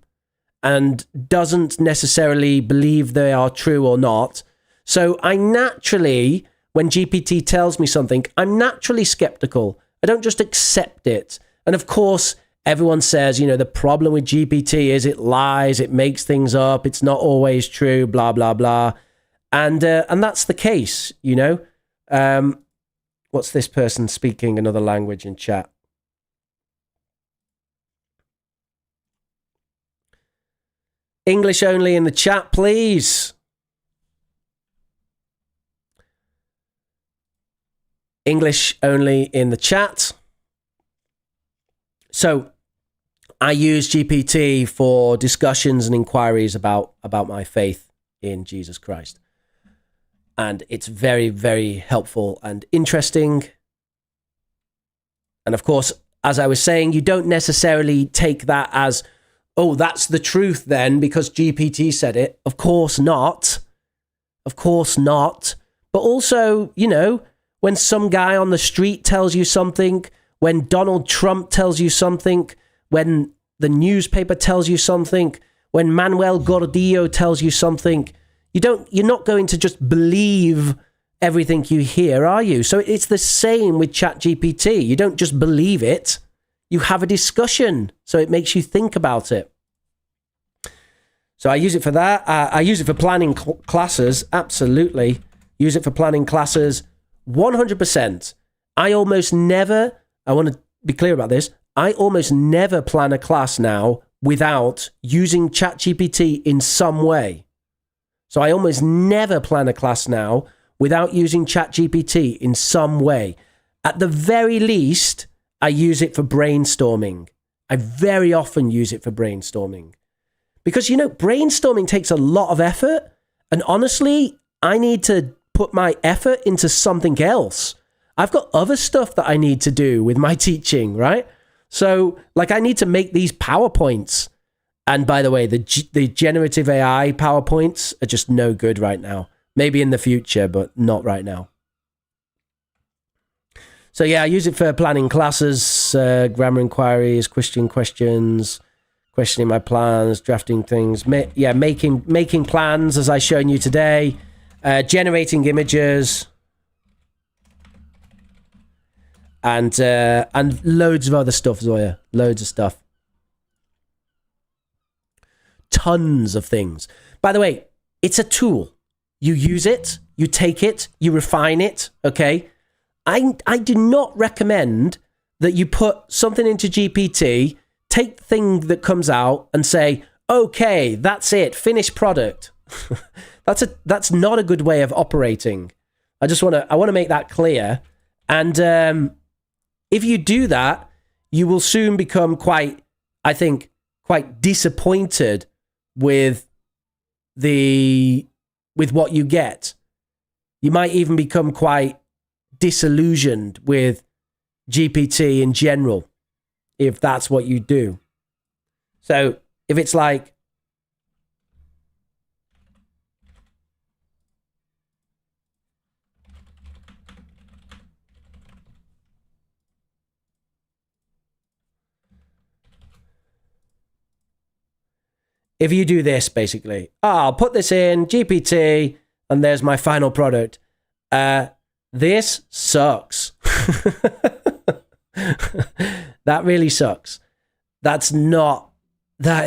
Speaker 1: and doesn't necessarily believe they are true or not. So I naturally, when GPT tells me something, I'm naturally skeptical. I don't just accept it. And of course, everyone says, the problem with GPT is it lies, it makes things up, it's not always true, blah, blah, blah. And that's the case, What's this person speaking another language in chat? English only in the chat, please. English only in the chat. So I use GPT for discussions and inquiries about my faith in Jesus Christ. And it's very, very helpful and interesting. And of course, as I was saying, you don't necessarily take that as, oh, that's the truth then because GPT said it. Of course not. Of course not. But also, when some guy on the street tells you something, when Donald Trump tells you something, when the newspaper tells you something, when Manuel Gordillo tells you something, you're not going to just believe everything you hear, are you? So it's the same with ChatGPT. You don't just believe it. You have a discussion. So it makes you think about it. So I use it for that. I use it for planning classes. Absolutely. Use it for planning classes. 100%. I want to be clear about this. I almost never plan a class now without using ChatGPT in some way. So I almost never plan a class now without using ChatGPT in some way. At the very least, I use it for brainstorming. I very often use it for brainstorming. Because, brainstorming takes a lot of effort. And honestly, I need to put my effort into something else. I've got other stuff that I need to do with my teaching, right? So, I need to make these PowerPoints. And by the way, the generative AI PowerPoints are just no good right now. Maybe in the future, but not right now. So yeah, I use it for planning classes, grammar inquiries, Christian questions, questioning my plans, drafting things. Making plans, as I've shown you today, generating images, and loads of other stuff, Zoya. Loads of stuff. Tons of things. By the way, it's a tool. You use it, you take it, you refine it, okay? I do not recommend that you put something into GPT, take the thing that comes out and say, okay, that's it, finished product. That's not a good way of operating. I want to make that clear. And if you do that, you will soon become quite disappointed with what you get. You might even become quite disillusioned with GPT in general, if that's what you do. So if it's like, if you do this, basically, I'll put this in GPT and there's my final product. This sucks. That really sucks. That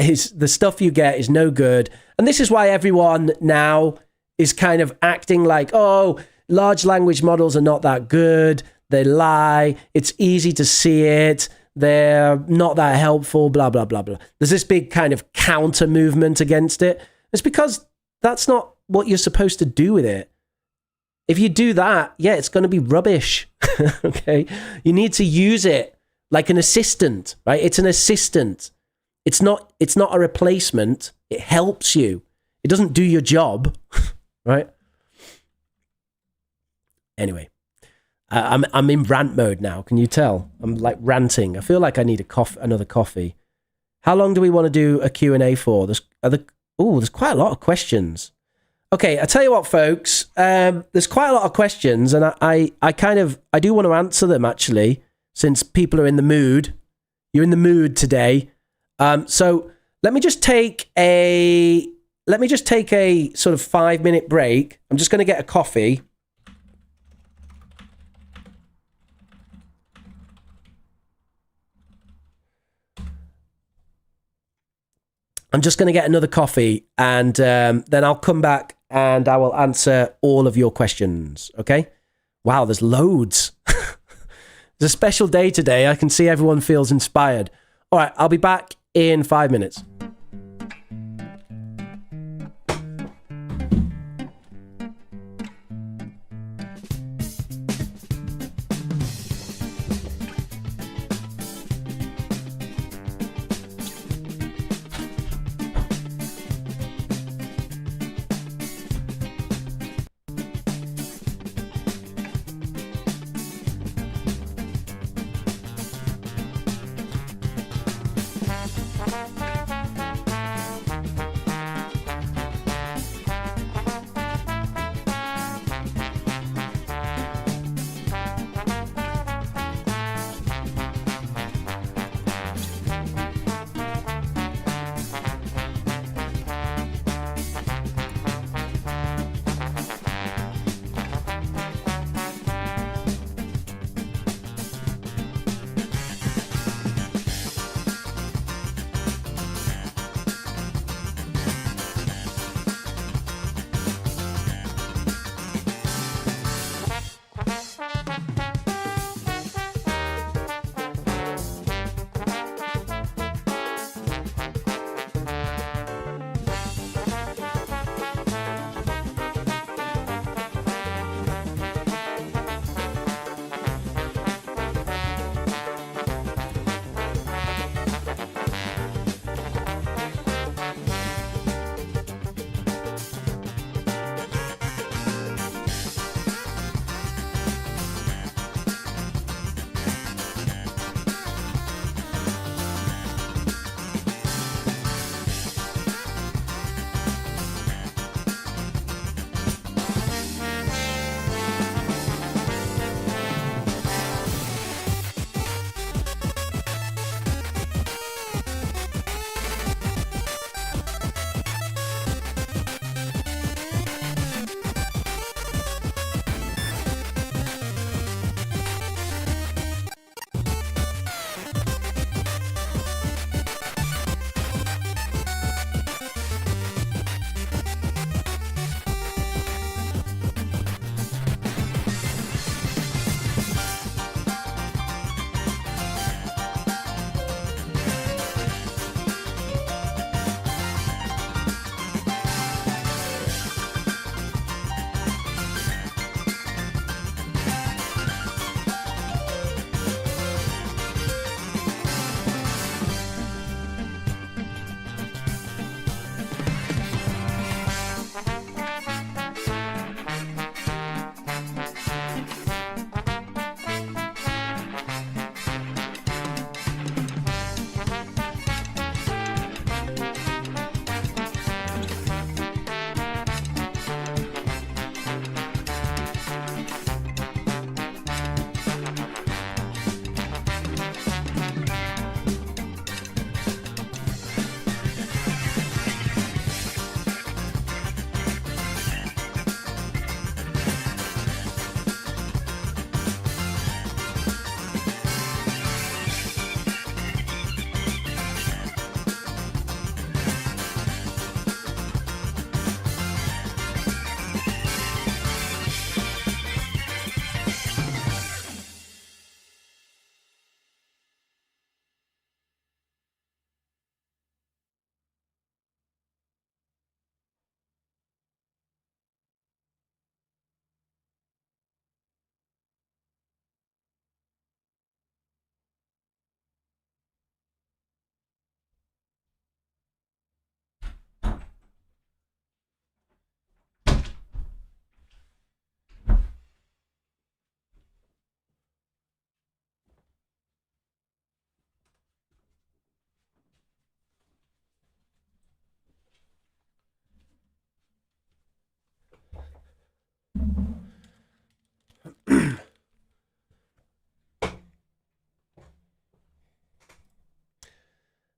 Speaker 1: is, the stuff you get is no good. And this is why everyone now is kind of acting like, oh, large language models are not that good. They lie. It's easy to see it. They're not that helpful, blah, blah, blah, blah. There's this big kind of counter movement against it. It's because that's not what you're supposed to do with it. If you do that, yeah, it's going to be rubbish. Okay? You need to use it like an assistant, right? It's an assistant. It's not a replacement. It helps you. It doesn't do your job, right? Anyway. I'm in rant mode now. Can you tell? I'm like ranting. I feel like I need another coffee. How long do we want to do a Q&A for? There's quite a lot of questions. Okay, I tell you what, folks. There's quite a lot of questions, and I do want to answer them actually, since people are in the mood. You're in the mood today. So let me just take a let me just take a sort of 5-minute break. I'm just going to get a coffee. I'm just going to get another coffee, and then I'll come back and I will answer all of your questions. Okay? Wow, there's loads. It's a special day today. I can see everyone feels inspired. All right, I'll be back in 5 minutes.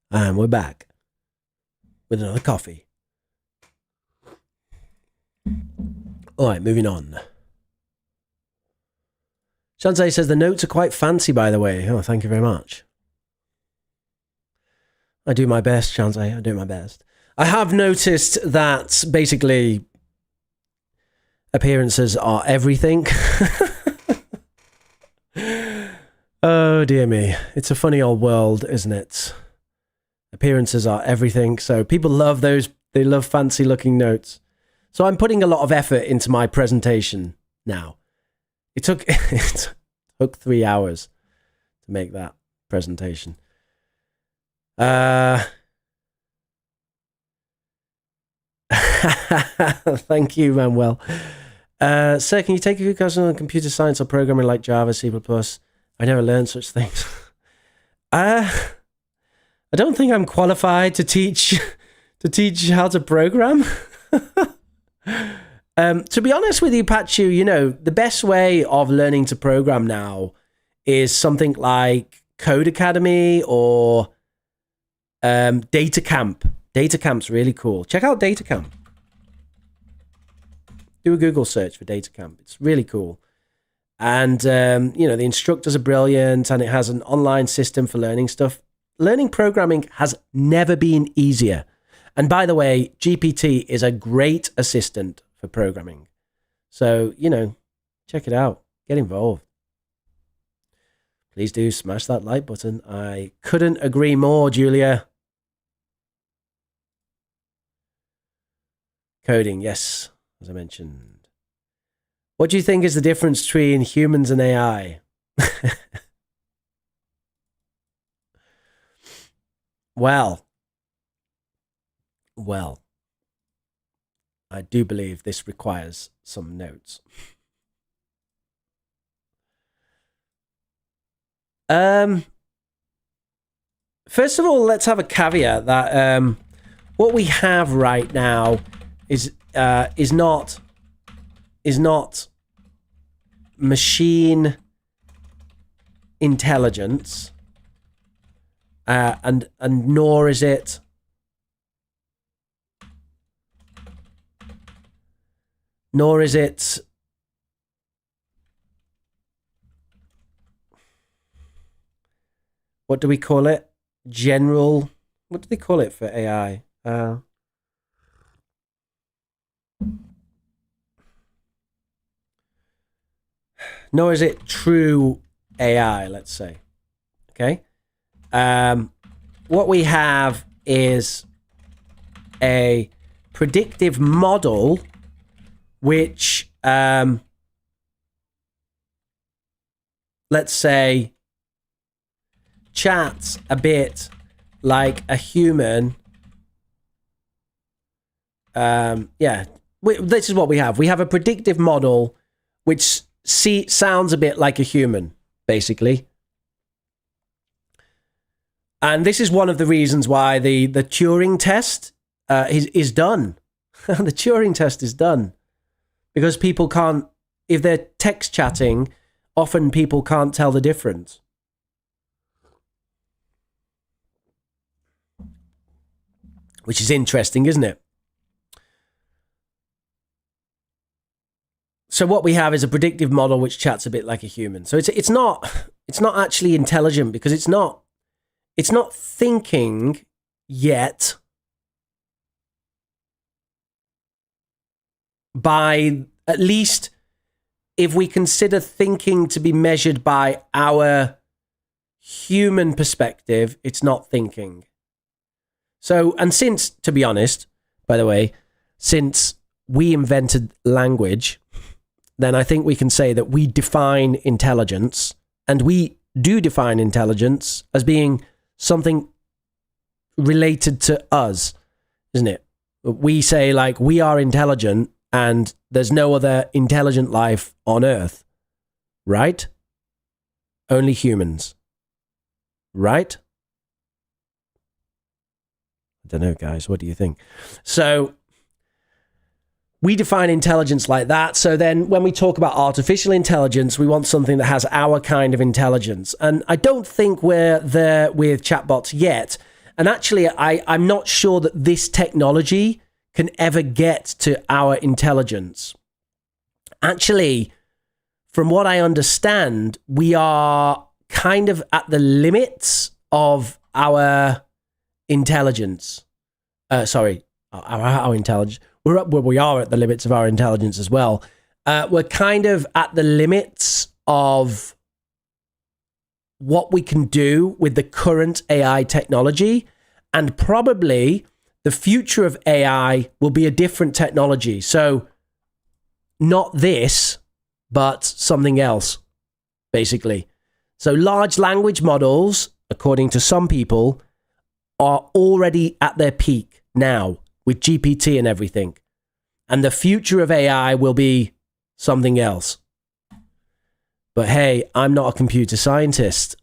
Speaker 1: And we're back with another coffee. All right, moving on. Shanzai says the notes are quite fancy, by the way. Oh, thank you very much. I do my best, Shanzai. I do my best. I have noticed that basically appearances are everything. Oh, dear me. It's a funny old world, isn't it? Appearances are everything. So people love those. They love fancy looking notes. So I'm putting a lot of effort into my presentation now. It took 3 hours to make that presentation. Thank you, Manuel. Sir, can you take a few classes on computer science or programming like Java, C++? I never learned such things. I don't think I'm qualified to teach how to program. To be honest with you, Pachu, you know, the best way of learning to program now is something like Code Academy or Data Camp. Data Camp's really cool. Check out Data Camp. Do a Google search for Data Camp. It's really cool. And, you know, the instructors are brilliant and it has an online system for learning stuff. Learning programming has never been easier. And by the way, GPT is a great assistant for programming. So, you know, check it out. Get involved. Please do smash that like button. I couldn't agree more, Julia. Coding, yes, as I mentioned. What do you think is the difference between humans and AI? Well, I do believe this requires some notes. First of all, let's have a caveat that what we have right now is not machine intelligence, and nor is it what do we call it? General, what do they call it for AI? Nor is it true AI, let's say. Okay? What we have is a predictive model which, let's say, chats a bit like a human. This is what we have. We have a predictive model which sounds a bit like a human, basically. And this is one of the reasons why the Turing test is done. The Turing test is done. Because people can't, if they're text chatting, often people can't tell the difference. Which is interesting, isn't it? So what we have is a predictive model which chats a bit like a human. So it's not actually intelligent because it's not thinking yet by, at least if we consider thinking to be measured by our human perspective, it's not thinking. So, and since, to be honest, by the way, since we invented language, then I think we can say that we define intelligence, and we do define intelligence as being something related to us, isn't it? We say, like, we are intelligent and there's no other intelligent life on Earth, right? Only humans, right? I don't know, guys. What do you think? So we define intelligence like that. So then when we talk about artificial intelligence, we want something that has our kind of intelligence. And I don't think we're there with chatbots yet. And actually, I'm not sure that this technology can ever get to our intelligence. Actually, from what I understand, we are kind of at the limits of our intelligence. Our intelligence. We are at the limits of our intelligence as well. We're kind of at the limits of what we can do with the current AI technology, and probably the future of AI will be a different technology. So not this, but something else, basically. So large language models, according to some people, are already at their peak now with GPT and everything. And the future of AI will be something else. But hey, I'm not a computer scientist.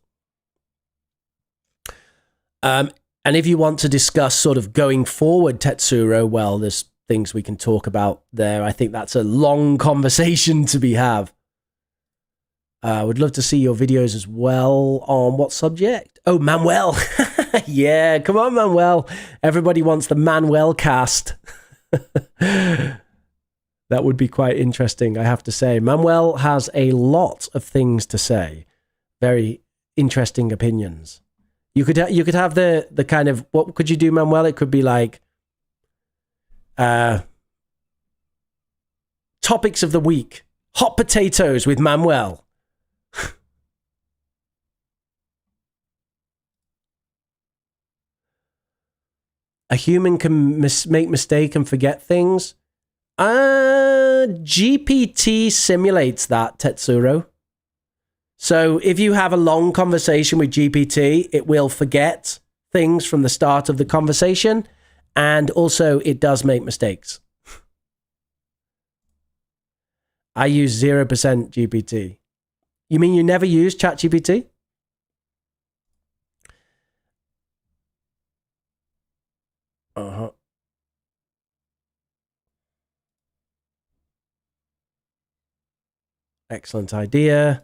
Speaker 1: And if you want to discuss sort of going forward, Tetsuro, well, there's things we can talk about there. I think that's a long conversation to have. I would love to see your videos as well. On what subject? Oh, Manuel. Yeah, come on, Manuel. Everybody wants the Manuel cast. That would be quite interesting, I have to say. Manuel has a lot of things to say. Very interesting opinions. You could have the kind of, what could you do, Manuel? It could be like topics of the week. Hot potatoes with Manuel. A human can make mistake and forget things. GPT simulates that, Tetsuro. So if you have a long conversation with GPT, it will forget things from the start of the conversation, and also it does make mistakes. I use 0% GPT. You mean you never use ChatGPT? Uh-huh. Excellent idea.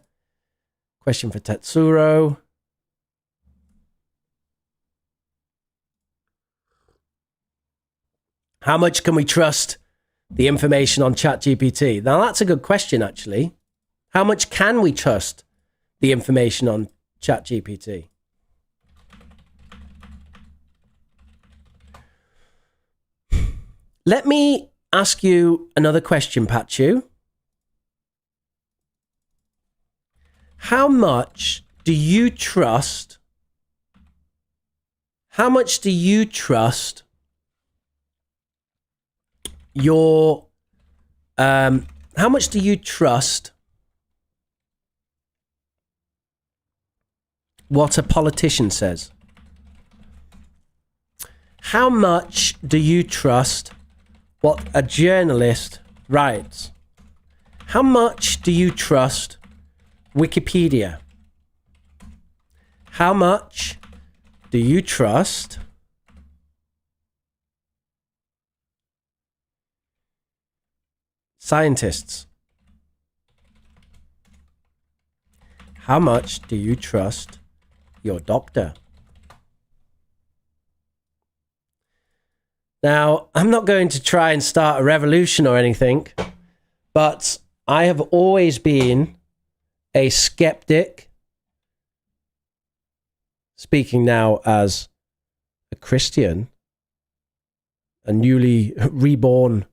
Speaker 1: Question for Tetsuro. How much can we trust the information on ChatGPT? Now, that's a good question, actually. How much can we trust the information on ChatGPT? Let me ask you another question, Pachu. How much do you trust? How much do you trust your? How much do you trust what a politician says? How much do you trust what a journalist writes? How much do you trust Wikipedia? How much do you trust scientists? How much do you trust your doctor? Now, I'm not going to try and start a revolution or anything, but I have always been a skeptic, speaking now as a Christian, a newly reborn,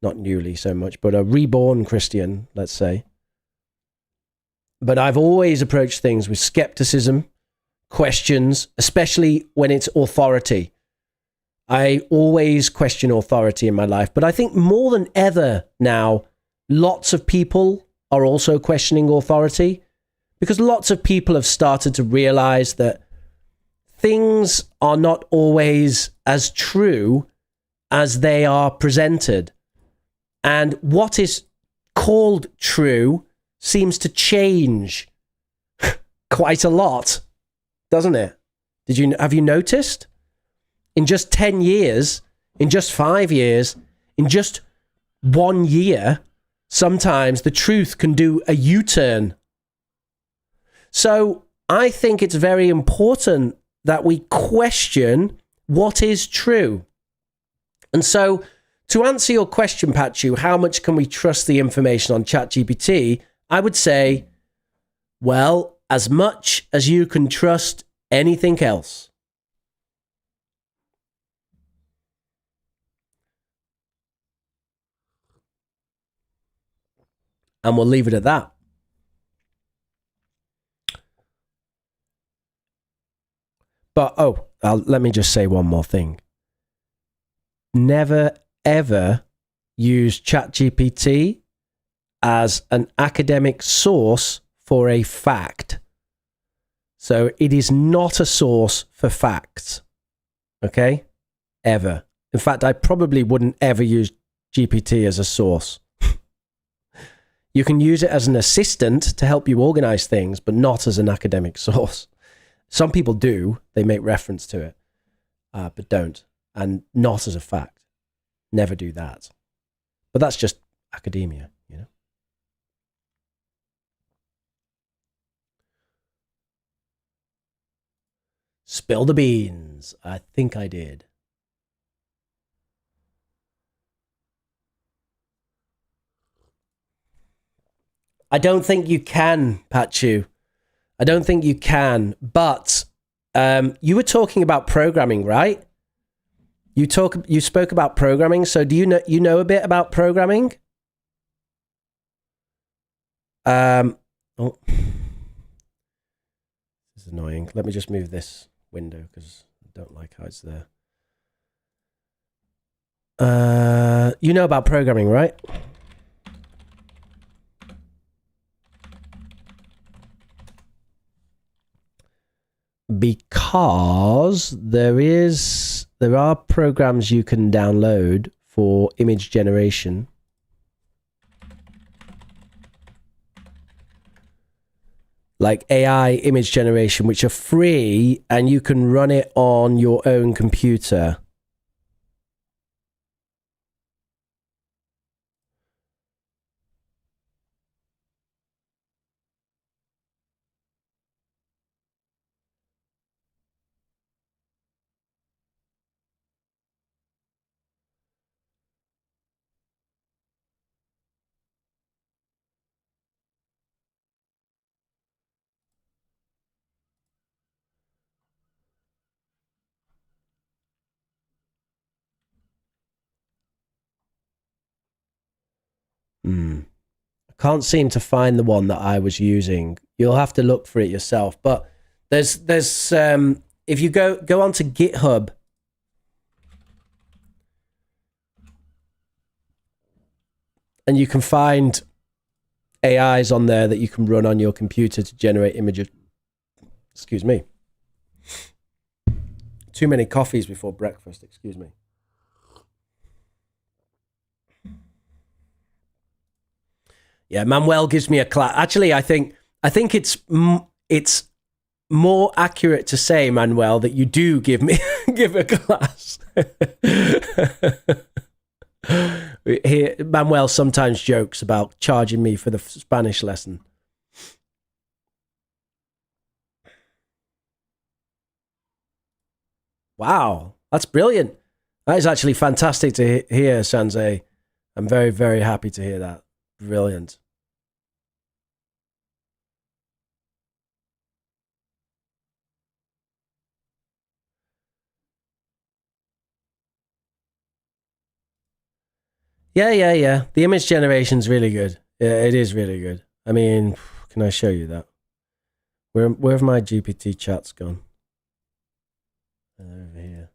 Speaker 1: not newly so much, but a reborn Christian, let's say. But I've always approached things with skepticism, questions, especially when it's authority. I always question authority in my life, but I think more than ever now, lots of people are also questioning authority, because lots of people have started to realize that things are not always as true as they are presented. And what is called true seems to change quite a lot, doesn't it? Have you noticed? In just 10 years, in just 5 years, in just 1 year, sometimes the truth can do a U-turn. So I think it's very important that we question what is true. And so to answer your question, Pachu, how much can we trust the information on ChatGPT? I would say, well, as much as you can trust anything else. And we'll leave it at that. But, let me just say one more thing. Never, ever use ChatGPT as an academic source for a fact. So it is not a source for facts. Okay? Ever. In fact, I probably wouldn't ever use GPT as a source. You can use it as an assistant to help you organize things, but not as an academic source. Some people do. They make reference to it, but don't. And not as a fact. Never do that. But that's just academia, you know? Spill the beans. I think I did. I don't think you can, Pachu. I don't think you can. But you were talking about programming, right? You spoke about programming. So do you know a bit about programming? Oh, this is annoying. Let me just move this window because I don't like how it's there. You know about programming, right? Because there are programs you can download for image generation. Like AI image generation, which are free and you can run it on your own computer. I can't seem to find the one that I was using. You'll have to look for it yourself. But there's if you go onto GitHub, and you can find AIs on there that you can run on your computer to generate images. Excuse me. Too many coffees before breakfast. Excuse me. Yeah, Manuel gives me a class. Actually, I think it's more accurate to say, Manuel, that you do give a class. Manuel sometimes jokes about charging me for the Spanish lesson. Wow, that's brilliant. That is actually fantastic to hear, Sanjay. I'm very, very happy to hear that. Brilliant. Yeah. The image generation's really good. Yeah, it is really good. I mean, can I show you that? Where have my GPT chats gone? Over here.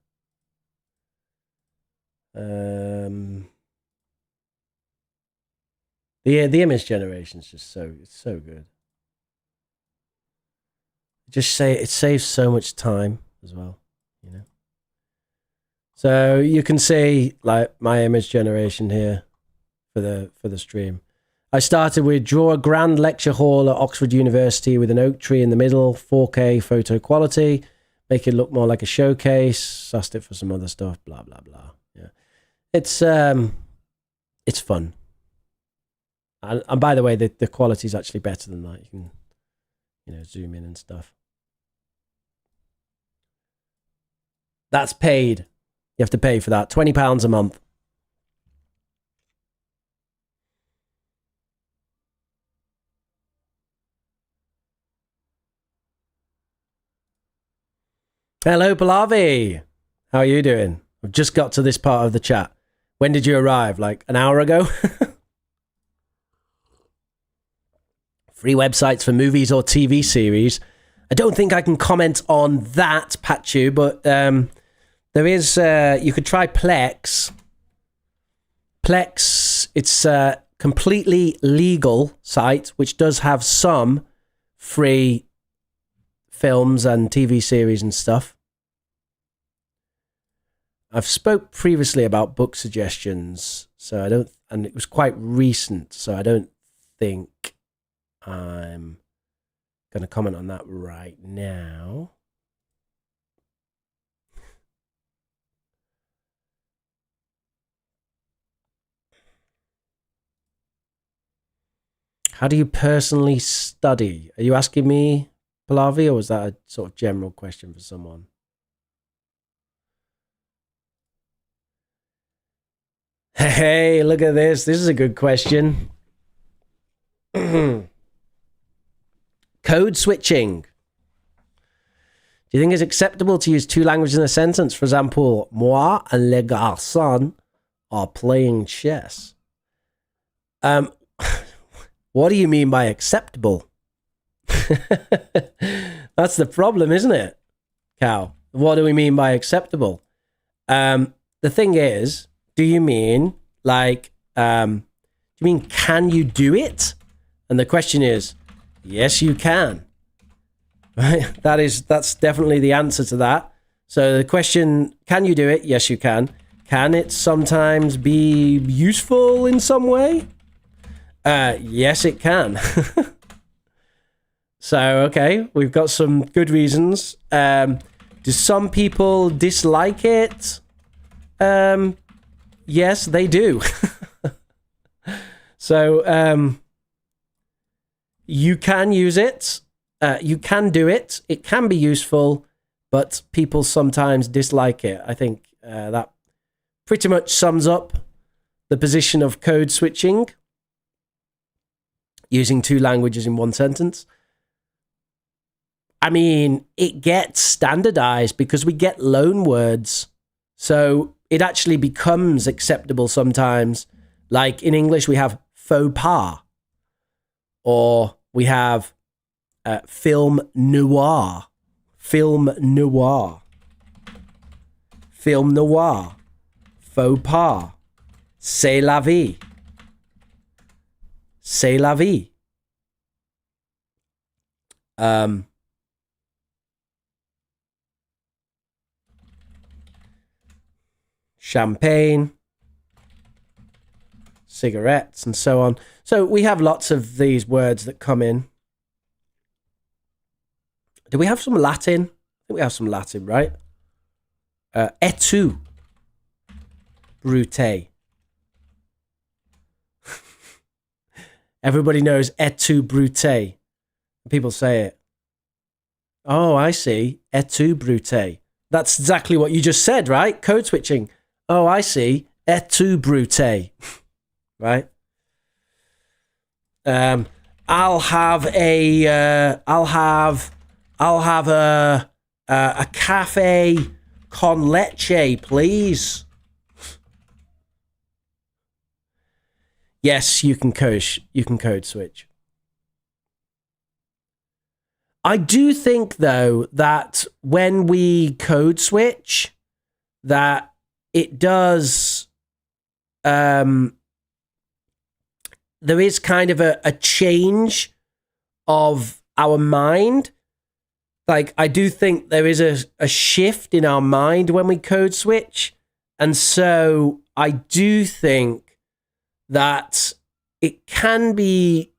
Speaker 1: The image generation is just so good. Just say it saves so much time as well, you know. So you can see like my image generation here for the stream. I started with draw a grand lecture hall at Oxford University with an oak tree in the middle, 4K photo quality, make it look more like a showcase. Asked it for some other stuff, blah blah blah. Yeah, it's fun. And by the way, the quality is actually better than that. You can, zoom in and stuff. That's paid. You have to pay for that. £20 a month. Hello, Pallavi. How are you doing? I've just got to this part of the chat. When did you arrive? Like an hour ago? Free websites for movies or TV series. I don't think I can comment on that, Pachu, but there is, you could try Plex. Plex, it's a completely legal site, which does have some free films and TV series and stuff. I've spoke previously about book suggestions, so I don't, and it was quite recent, so I don't think I'm going to comment on that right now. How do you personally study? Are you asking me, Pallavi, or was that a sort of general question for someone? Hey, look at this. This is a good question. Code switching. Do you think it's acceptable to use two languages in a sentence? For example, moi and le garçon are playing chess. What do you mean by acceptable? That's the problem, isn't it, Cal? What do we mean by acceptable? The thing is, do you mean like, do you mean can you do it? And the question is, yes, you can. Right? That's definitely the answer to that. So the question, can you do it? Yes, you can. Can it sometimes be useful in some way? Yes, it can. So, okay, we've got some good reasons. Do some people dislike it? Yes, they do. So, you can use it. You can do it. It can be useful, but people sometimes dislike it. I think that pretty much sums up the position of code switching, using two languages in one sentence. I mean, it gets standardized because we get loan words. So it actually becomes acceptable sometimes. Like in English, we have faux pas, or we have film noir, film noir, film noir, faux pas, c'est la vie, c'est la vie. Champagne, cigarettes, and so on. So we have lots of these words that come in. Do we have some Latin? I think we have some Latin, right? Et tu, Brute. Everybody knows et tu, Brute. People say it. Oh, I see. Et tu, Brute. That's exactly what you just said, right? Code switching. Oh, I see. Et tu, Brute. Right? I'll have a cafe con leche, please. Yes, you can code switch. I do think, though, that when we code switch, that it does, there is kind of a change of our mind. Like, I do think there is a shift in our mind when we code switch. And so I do think that it can be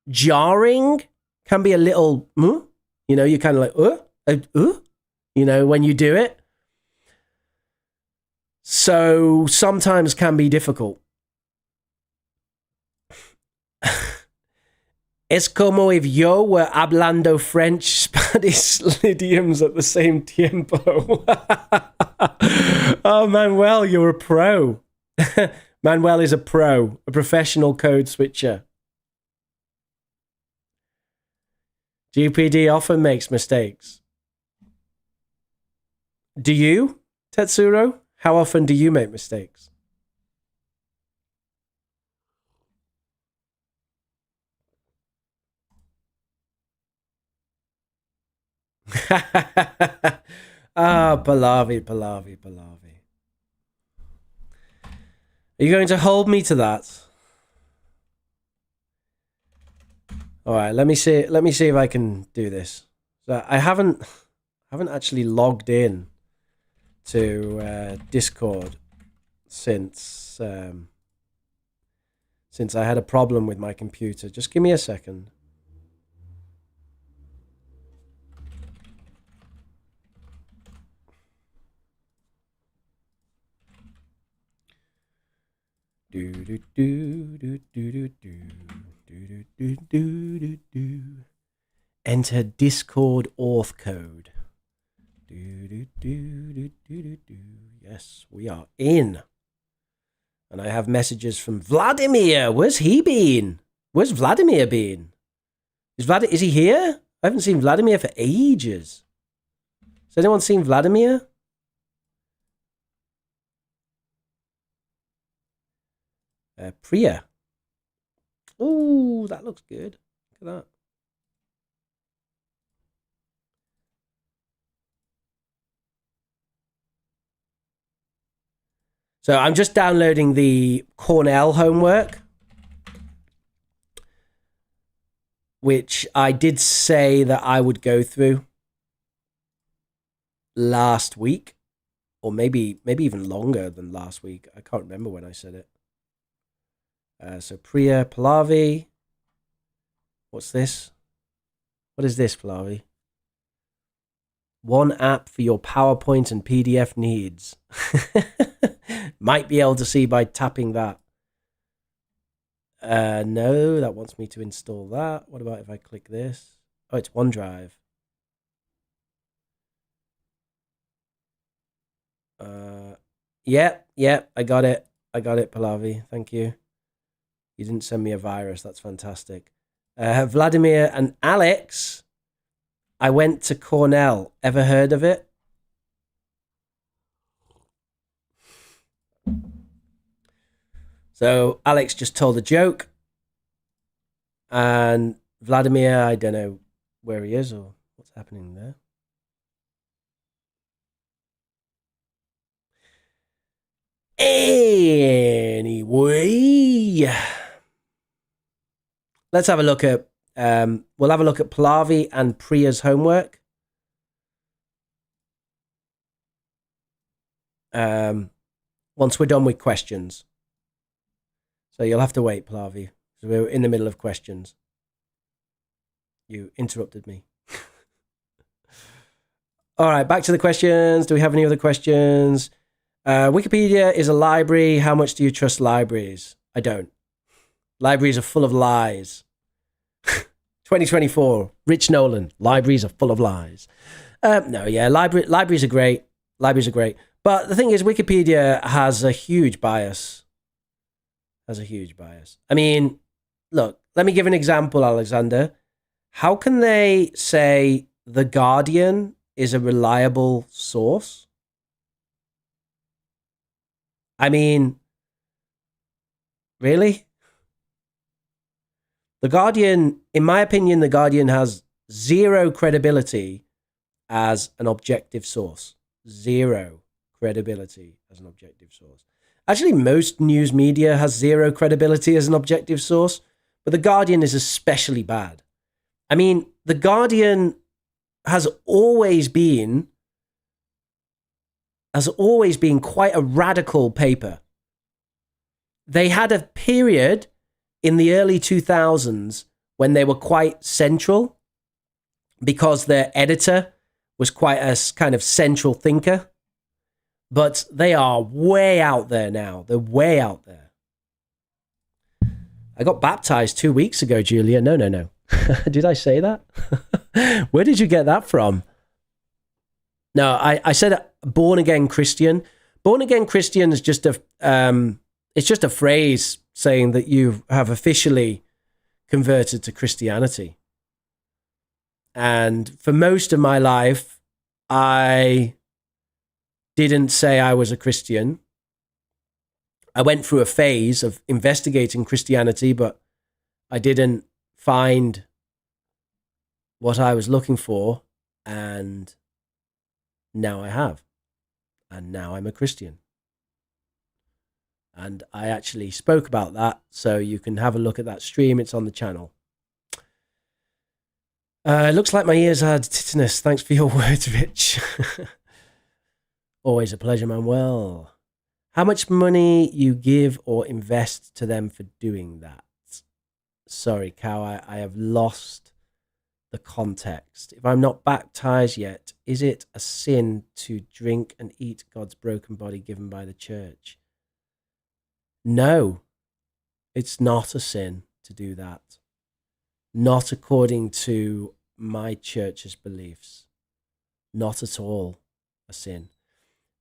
Speaker 1: jarring, can be a little, you know, you're kind of like, you know, when you do it. So sometimes can be difficult. Es como if yo were hablando French, Spanish idioms at the same tiempo. Oh, Manuel, you're a pro. Manuel is a pro, a professional code switcher. GPD often makes mistakes. Do you, Tetsuro? How often do you make mistakes? Pallavi. Are you going to hold me to that? All right, let me see. Let me see if I can do this. So I haven't actually logged in to Discord since I had a problem with my computer. Just give me a second. Enter Discord auth code. Yes, we are in. And I have messages from Vladimir. Where's he been? Where's Vladimir been? Is he here? I haven't seen Vladimir for ages. Has anyone seen Vladimir? Priya. Ooh, that looks good. Look at that. So I'm just downloading the Cornell homework, which I did say that I would go through last week, or maybe even longer than last week. I can't remember when I said it. So Priya Pallavi. What's this? What is this, Pallavi? One app for your PowerPoint and PDF needs. Might be able to see by tapping that. No, that wants me to install that. What about if I click this? Oh, it's OneDrive. Yeah, I got it, Pallavi. Thank you. You didn't send me a virus. That's fantastic. Vladimir and Alex, I went to Cornell. Ever heard of it? So Alex just told a joke. And Vladimir, I don't know where he is or what's happening there. Anyway, let's have a look at we'll have a look at Pallavi and Priya's homework. Once we're done with questions. So you'll have to wait, Pallavi. So we're in the middle of questions. You interrupted me. All right, back to the questions. Do we have any other questions? Wikipedia is a library. How much do you trust libraries? I don't. Libraries are full of lies. 2024, Rich Nolan. Libraries are full of lies. No, yeah, libraries are great. Libraries are great. But the thing is, Wikipedia has a huge bias. I mean, look, let me give an example, Alexander. How can they say The Guardian is a reliable source? I mean, really? The Guardian, in my opinion, The Guardian has zero credibility as an objective source. Zero credibility as an objective source. Actually, most news media has zero credibility as an objective source, but The Guardian is especially bad. I mean, The Guardian has always been quite a radical paper. They had a period in the early 2000s when they were quite central because their editor was quite a kind of central thinker. But they are way out there now. They're way out there. I got baptized 2 weeks ago, Julia. No. Did I say that? Where did you get that from? No, I said born again Christian. Born again Christian is just it's just a phrase saying that you have officially converted to Christianity. And for most of my life, I didn't say I was a Christian. I went through a phase of investigating Christianity, but I didn't find what I was looking for, and now I have. And now I'm a Christian. And I actually spoke about that, so you can have a look at that stream. It's on the channel. It looks like my ears had tinnitus. Thanks for your words, Rich. Always a pleasure, Manuel. How much money you give or invest to them for doing that? Sorry, Cow, I have lost the context. If I'm not baptized yet, is it a sin to drink and eat God's broken body given by the church? No, it's not a sin to do that. Not according to my church's beliefs. Not at all a sin.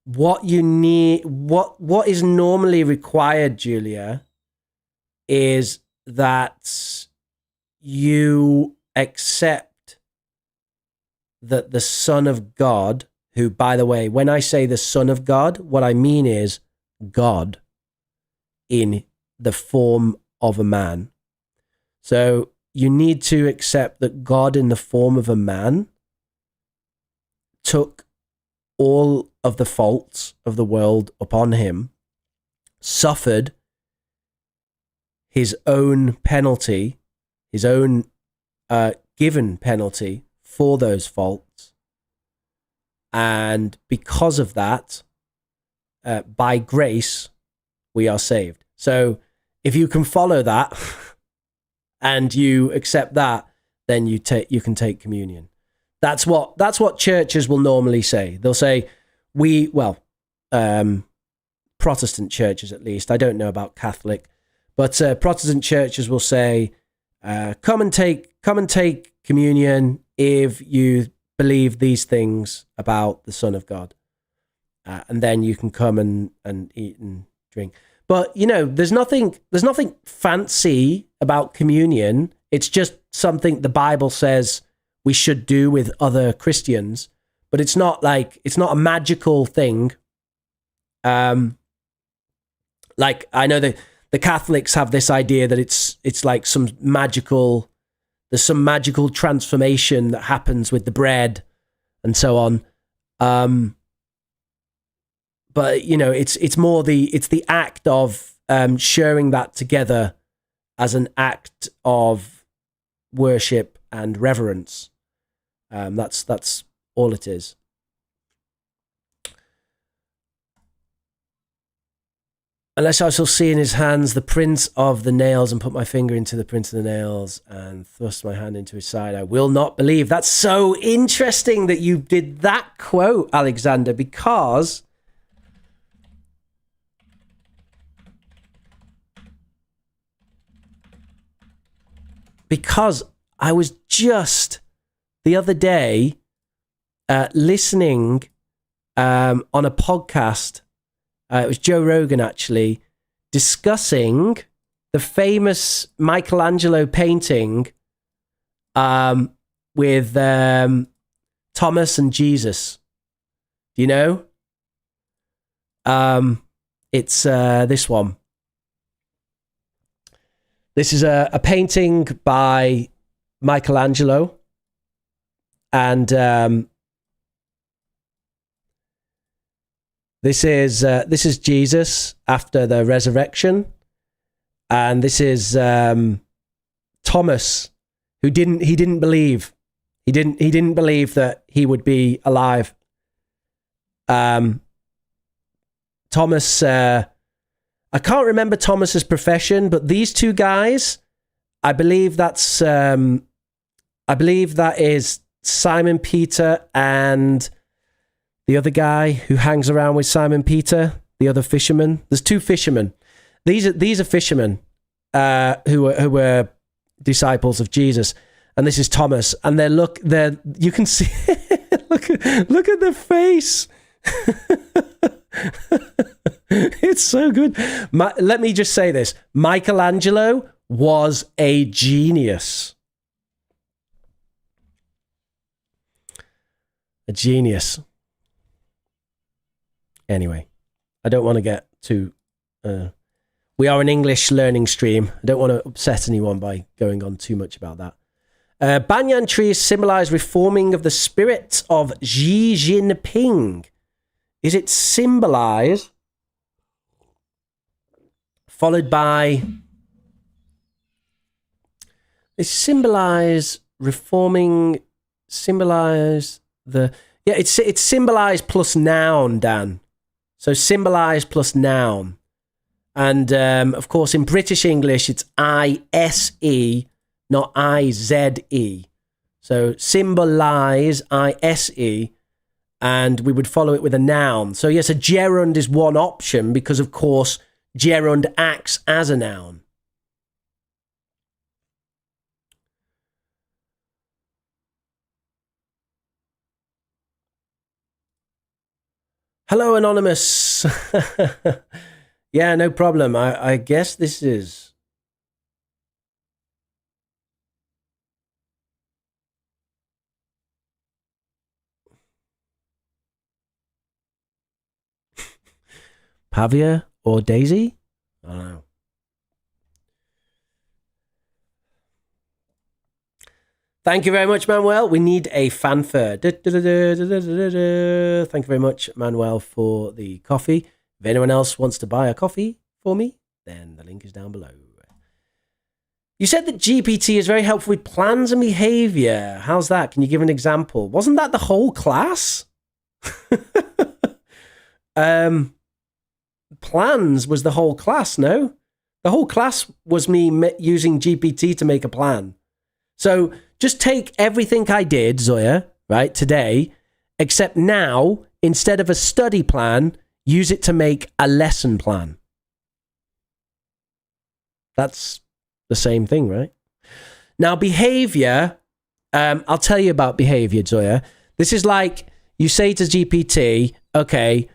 Speaker 1: What you need, what is normally required, Julia, is that you accept that the Son of God, who, by the way, when I say the Son of God, what I mean is God in the form of a man. So you need to accept that God in the form of a man took all of the faults of the world upon him, suffered his own penalty, his own given penalty for those faults. And because of that, by grace, we are saved. So if you can follow that and you accept that, then you can take communion. That's what churches will normally say. They'll say, Protestant churches at least, I don't know about Catholic, but Protestant churches will say, come and take communion if you believe these things about the Son of God, and then you can come and eat and drink. But there's nothing fancy about communion. It's just something the Bible says we should do with other Christians, but it's not a magical thing. Like I know that the Catholics have this idea that it's like there's some magical transformation that happens with the bread and so on. But it's more the act of sharing that together as an act of worship and reverence. That's all it is. Unless I shall see in his hands the print of the nails and put my finger into the print of the nails and thrust my hand into his side, I will not believe. That's so interesting that you did that quote, Alexander, because I was just the other day listening on a podcast. It was Joe Rogan, actually, discussing the famous Michelangelo painting with Thomas and Jesus. Do you know? It's this one. This is a painting by Michelangelo, and this is Jesus after the resurrection, and this is Thomas, who didn't believe that he would be alive. Thomas, I can't remember Thomas's profession, but these two guys, I believe that is Simon Peter and the other guy who hangs around with Simon Peter, the other fisherman. There's two fishermen. These are fishermen who were disciples of Jesus, and this is Thomas. And you can see look at the face. It's so good. Let me just say this: Michelangelo was a genius. A genius. Anyway, I don't want to get too... we are an English learning stream. I don't want to upset anyone by going on too much about that. Banyan trees symbolize reforming of the spirit of Xi Jinping. Is it symbolize followed by... They symbolize reforming, symbolize the... Yeah, it's symbolize plus noun, Dan. So symbolize plus noun. And, of course, in British English, it's I-S-E, not I-Z-E. So symbolize, I-S-E, and we would follow it with a noun. So, yes, a gerund is one option because, of course, gerund acts as a noun. Hello, Anonymous. Yeah, no problem. I guess this is... Pavia or Daisy? I don't know. Thank you very much, Manuel. We need a fanfare. Thank you very much, Manuel, for the coffee. If anyone else wants to buy a coffee for me, then the link is down below. You said that GPT is very helpful with plans and behavior. How's that? Can you give an example? Wasn't that the whole class? Plans was the whole class, no? The whole class was me using GPT to make a plan. So just take everything I did, Zoya, right, today, except now, instead of a study plan, use it to make a lesson plan. That's the same thing, right? Now, behavior, I'll tell you about behavior, Zoya. This is like you say to GPT, okay,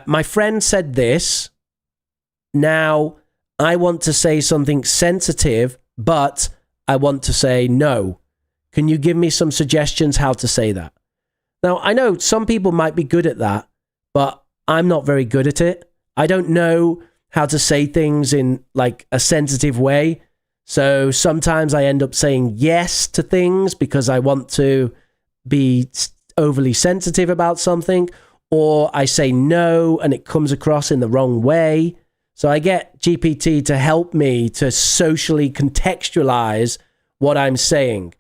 Speaker 1: my friend said this. Now, I want to say something sensitive, but I want to say no. Can you give me some suggestions how to say that? Now, I know some people might be good at that, but I'm not very good at it. I don't know how to say things in like a sensitive way. So sometimes I end up saying yes to things because I want to be overly sensitive about something, or I say no and it comes across in the wrong way. So I get GPT to help me to socially contextualize what I'm saying.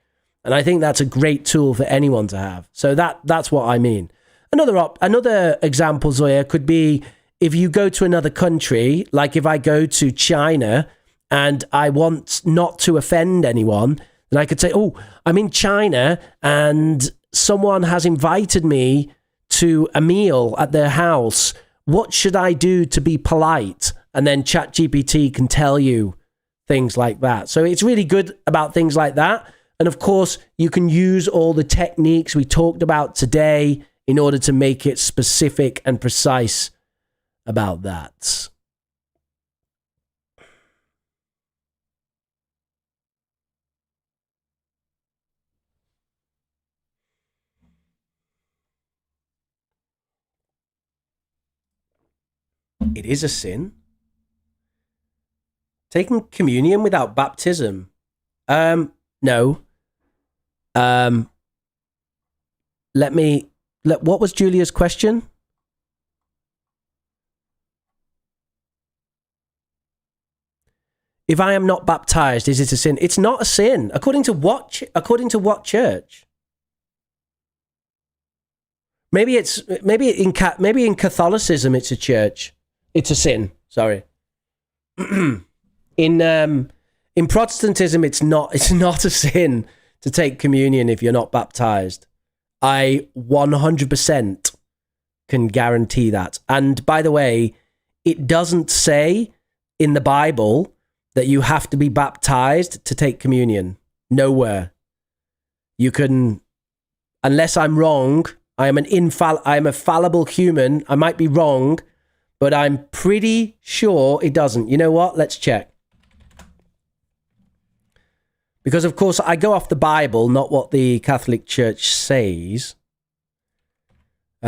Speaker 1: And I think that's a great tool for anyone to have. So that's what I mean. Another example, Zoya, could be if you go to another country, like if I go to China and I want not to offend anyone, then I could say, oh, I'm in China and someone has invited me to a meal at their house. What should I do to be polite? And then ChatGPT can tell you things like that. So it's really good about things like that. And of course, you can use all the techniques we talked about today in order to make it specific and precise about that. It is a sin. Taking communion without baptism. No. What was Julia's question? If I am not baptized, is it a sin? It's not a sin. According to what church? Maybe in Catholicism it's a church. It's a sin. Sorry. In Protestantism it's not a sin to take communion if you're not baptized. I 100% can guarantee that. And by the way, it doesn't say in the Bible that you have to be baptized to take communion. Nowhere. You can, unless I'm wrong, I am a fallible human. I might be wrong, but I'm pretty sure it doesn't. You know what? Let's check. Because, of course, I go off the Bible, not what the Catholic Church says.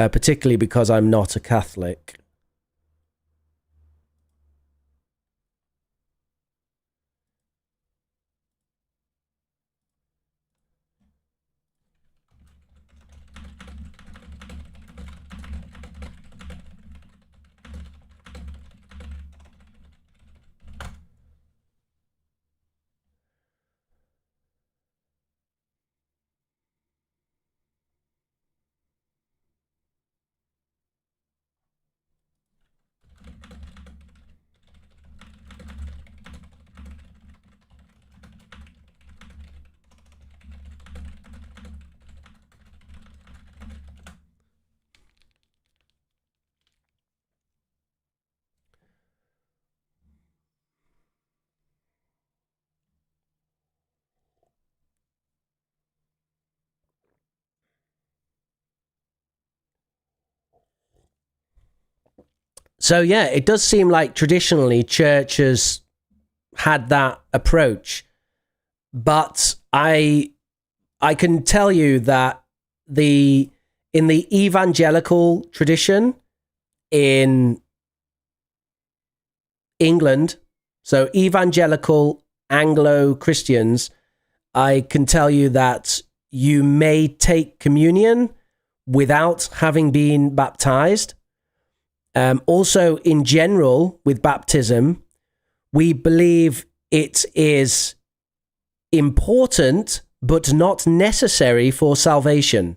Speaker 1: particularly because I'm not a Catholic. So yeah, it does seem like traditionally churches had that approach, but I can tell you that in the evangelical tradition in England, so evangelical Anglo Christians, I can tell you that you may take communion without having been baptized. Also, in general, with baptism, we believe it is important but not necessary for salvation.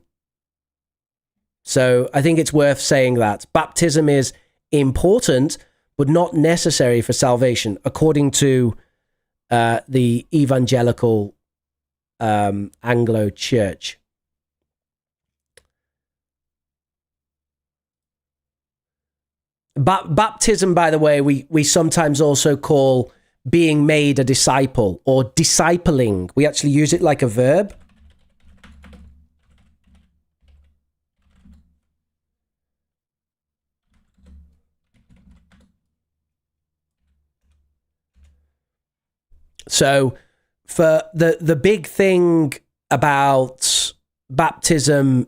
Speaker 1: So I think it's worth saying that baptism is important but not necessary for salvation, according to the evangelical Anglo Church. Baptism, by the way, we sometimes also call being made a disciple or discipling. We actually use it like a verb. So for the big thing about baptism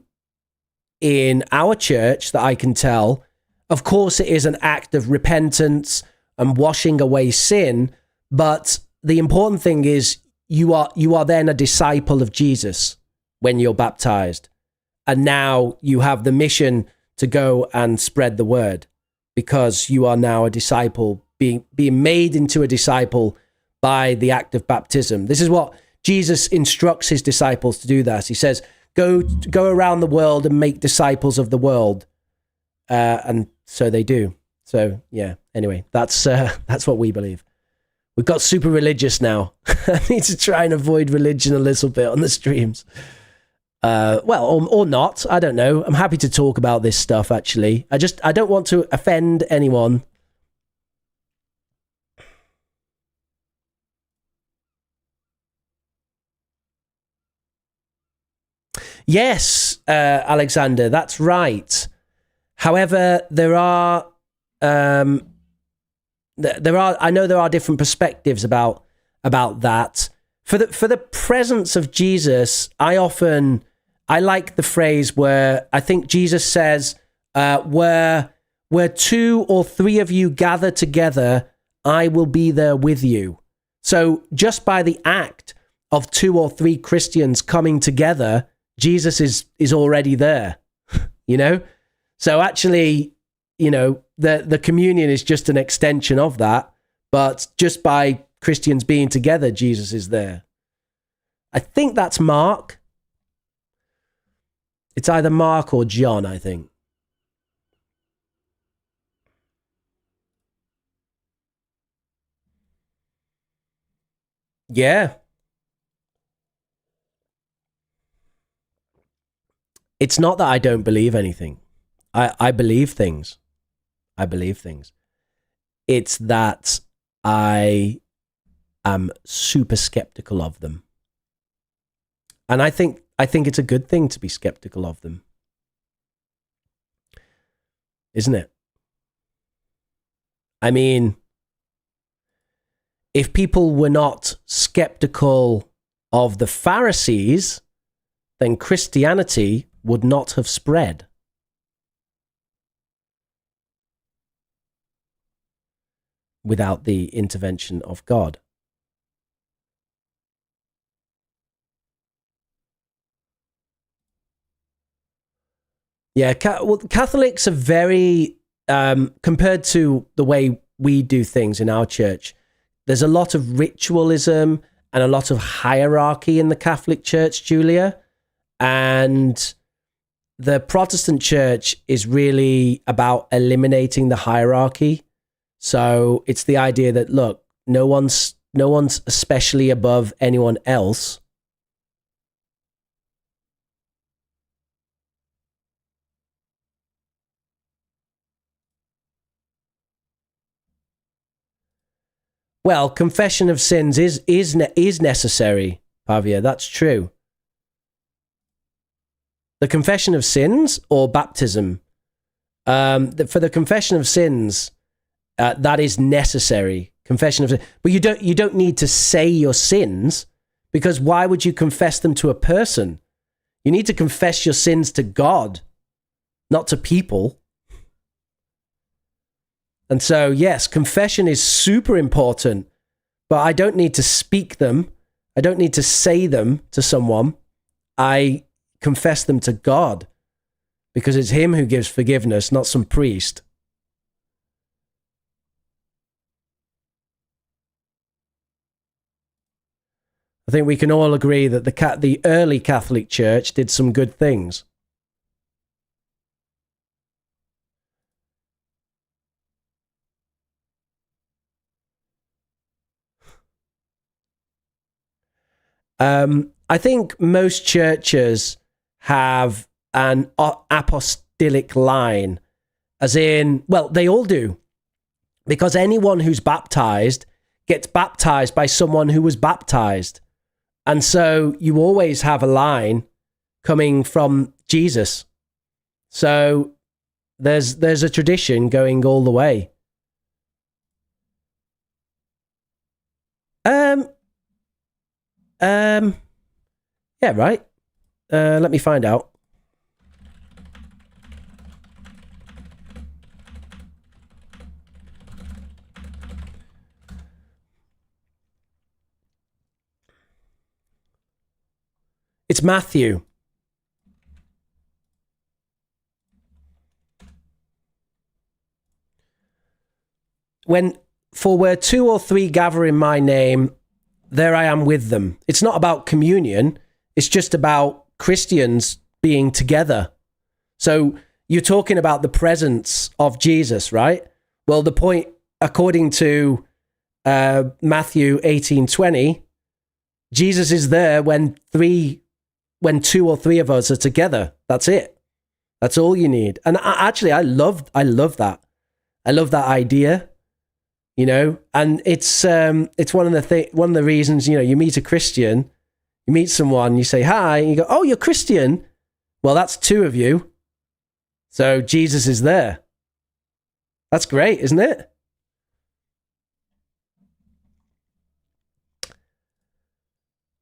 Speaker 1: in our church that I can tell, of course, it is an act of repentance and washing away sin. But the important thing is you are then a disciple of Jesus when you're baptized. And now you have the mission to go and spread the word because you are now a disciple, being made into a disciple by the act of baptism. This is what Jesus instructs his disciples to do that. He says, go around the world and make disciples of the world. And so they do. So yeah, anyway, that's what we believe. We've got super religious now. I need to try and avoid religion a little bit on the streams. Well, or not. I don't know. I'm happy to talk about this stuff, actually. I don't want to offend anyone. Yes, Alexander, that's right. However, there are I know there are different perspectives about that. For the presence of Jesus, I like the phrase where I think Jesus says, where 2 or 3 of you gather together, I will be there with you. So just by the act of 2 or 3 Christians coming together, Jesus is already there, you know? So actually, you know, the communion is just an extension of that, but just by Christians being together, Jesus is there. I think that's Mark. It's either Mark or John, I think. Yeah. It's not that I don't believe anything. I believe things. I believe things. It's that I am super skeptical of them. And I think it's a good thing to be skeptical of them. Isn't it? I mean, if people were not skeptical of the Pharisees, then Christianity would not have spread. without the intervention of God. Yeah, well, Catholics are very, compared to the way we do things in our church, there's a lot of ritualism and a lot of hierarchy in the Catholic Church, Julia. And the Protestant Church is really about eliminating the hierarchy. So it's the idea that, look, no one's especially above anyone else. Well, confession of sins is necessary, Pavia. That's true. The confession of sins or baptism? For the confession of sins, that is necessary. Confession of sins, but you don't need to say your sins, because why would you confess them to a person? You need to confess your sins to God, not to people. And so, yes, confession is super important, but I don't need to speak them. I don't need to say them to someone. I confess them to God, because it's him who gives forgiveness, not some priest. I think we can all agree that the early Catholic Church did some good things. I think most churches have an apostolic line, as in, well, they all do, because anyone who's baptized gets baptized by someone who was baptized. And so you always have a line coming from Jesus. So there's a tradition going all the way. Yeah, right. Let me find out. It's Matthew. For where 2 or 3 gather in my name, there I am with them. It's not about communion. It's just about Christians being together. So you're talking about the presence of Jesus, right? Well, the point, according to Matthew 18:20, Jesus is there when 2 or 3 of us are together. That's it. That's all you need. And I love that. I love that idea. You know, and it's one of the reasons, you know, you meet a Christian, you meet someone, you say hi, and you go, "Oh, you're Christian." Well, that's 2 of you. So Jesus is there. That's great, isn't it?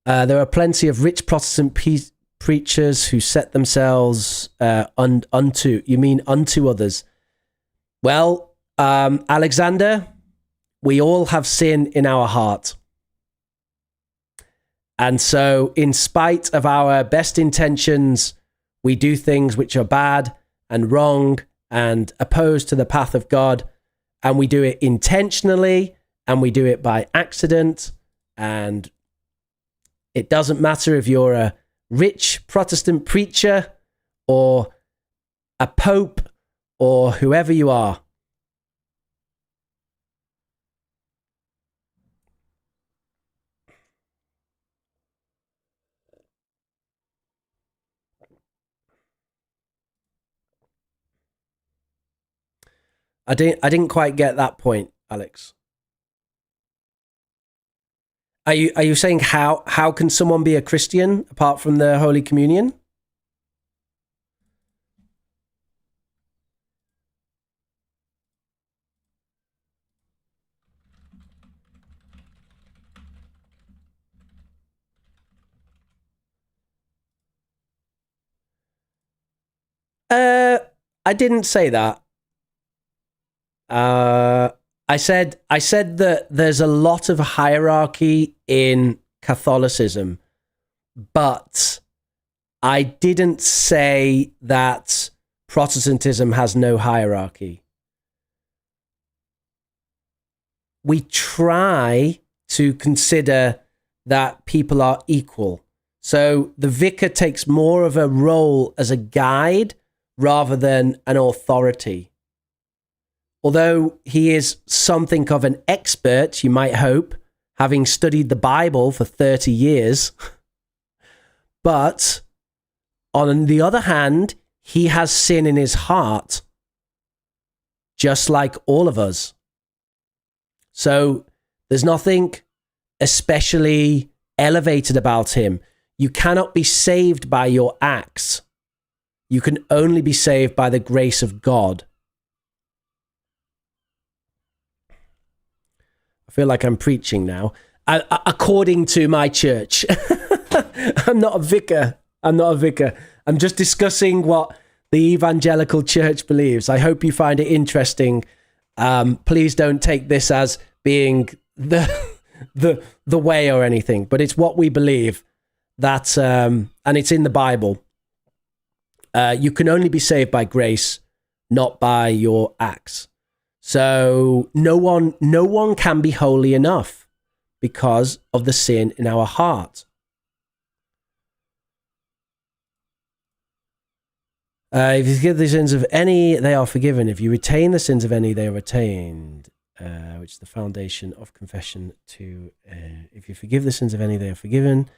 Speaker 1: There are plenty of rich Protestant preachers who set themselves unto. You mean unto others? Well, Alexander, we all have sin in our heart. And so, in spite of our best intentions, we do things which are bad and wrong and opposed to the path of God. And we do it intentionally, and we do it by accident. And it doesn't matter if you're a rich Protestant preacher or a pope or whoever you are. I didn't quite get that point, Alex. Are you saying how can someone be a Christian apart from the Holy Communion? I didn't say that. I said that there's a lot of hierarchy in Catholicism, but I didn't say that Protestantism has no hierarchy. We try to consider that people are equal. So the vicar takes more of a role as a guide rather than an authority. Although he is something of an expert, you might hope, having studied the Bible for 30 years. But on the other hand, he has sin in his heart, just like all of us. So there's nothing especially elevated about him. You cannot be saved by your acts. You can only be saved by the grace of God. I feel like I'm preaching now. According to my church. I'm not a vicar. I'm just discussing what the evangelical church believes. I hope you find it interesting. Please don't take this as being the way or anything, but it's what we believe. That and it's in the Bible. You can only be saved by grace, not by your acts. So no one can be holy enough because of the sin in our heart. If you forgive the sins of any, they are forgiven. If you retain the sins of any, they are retained, which is the foundation of confession. If you forgive the sins of any, they are forgiven.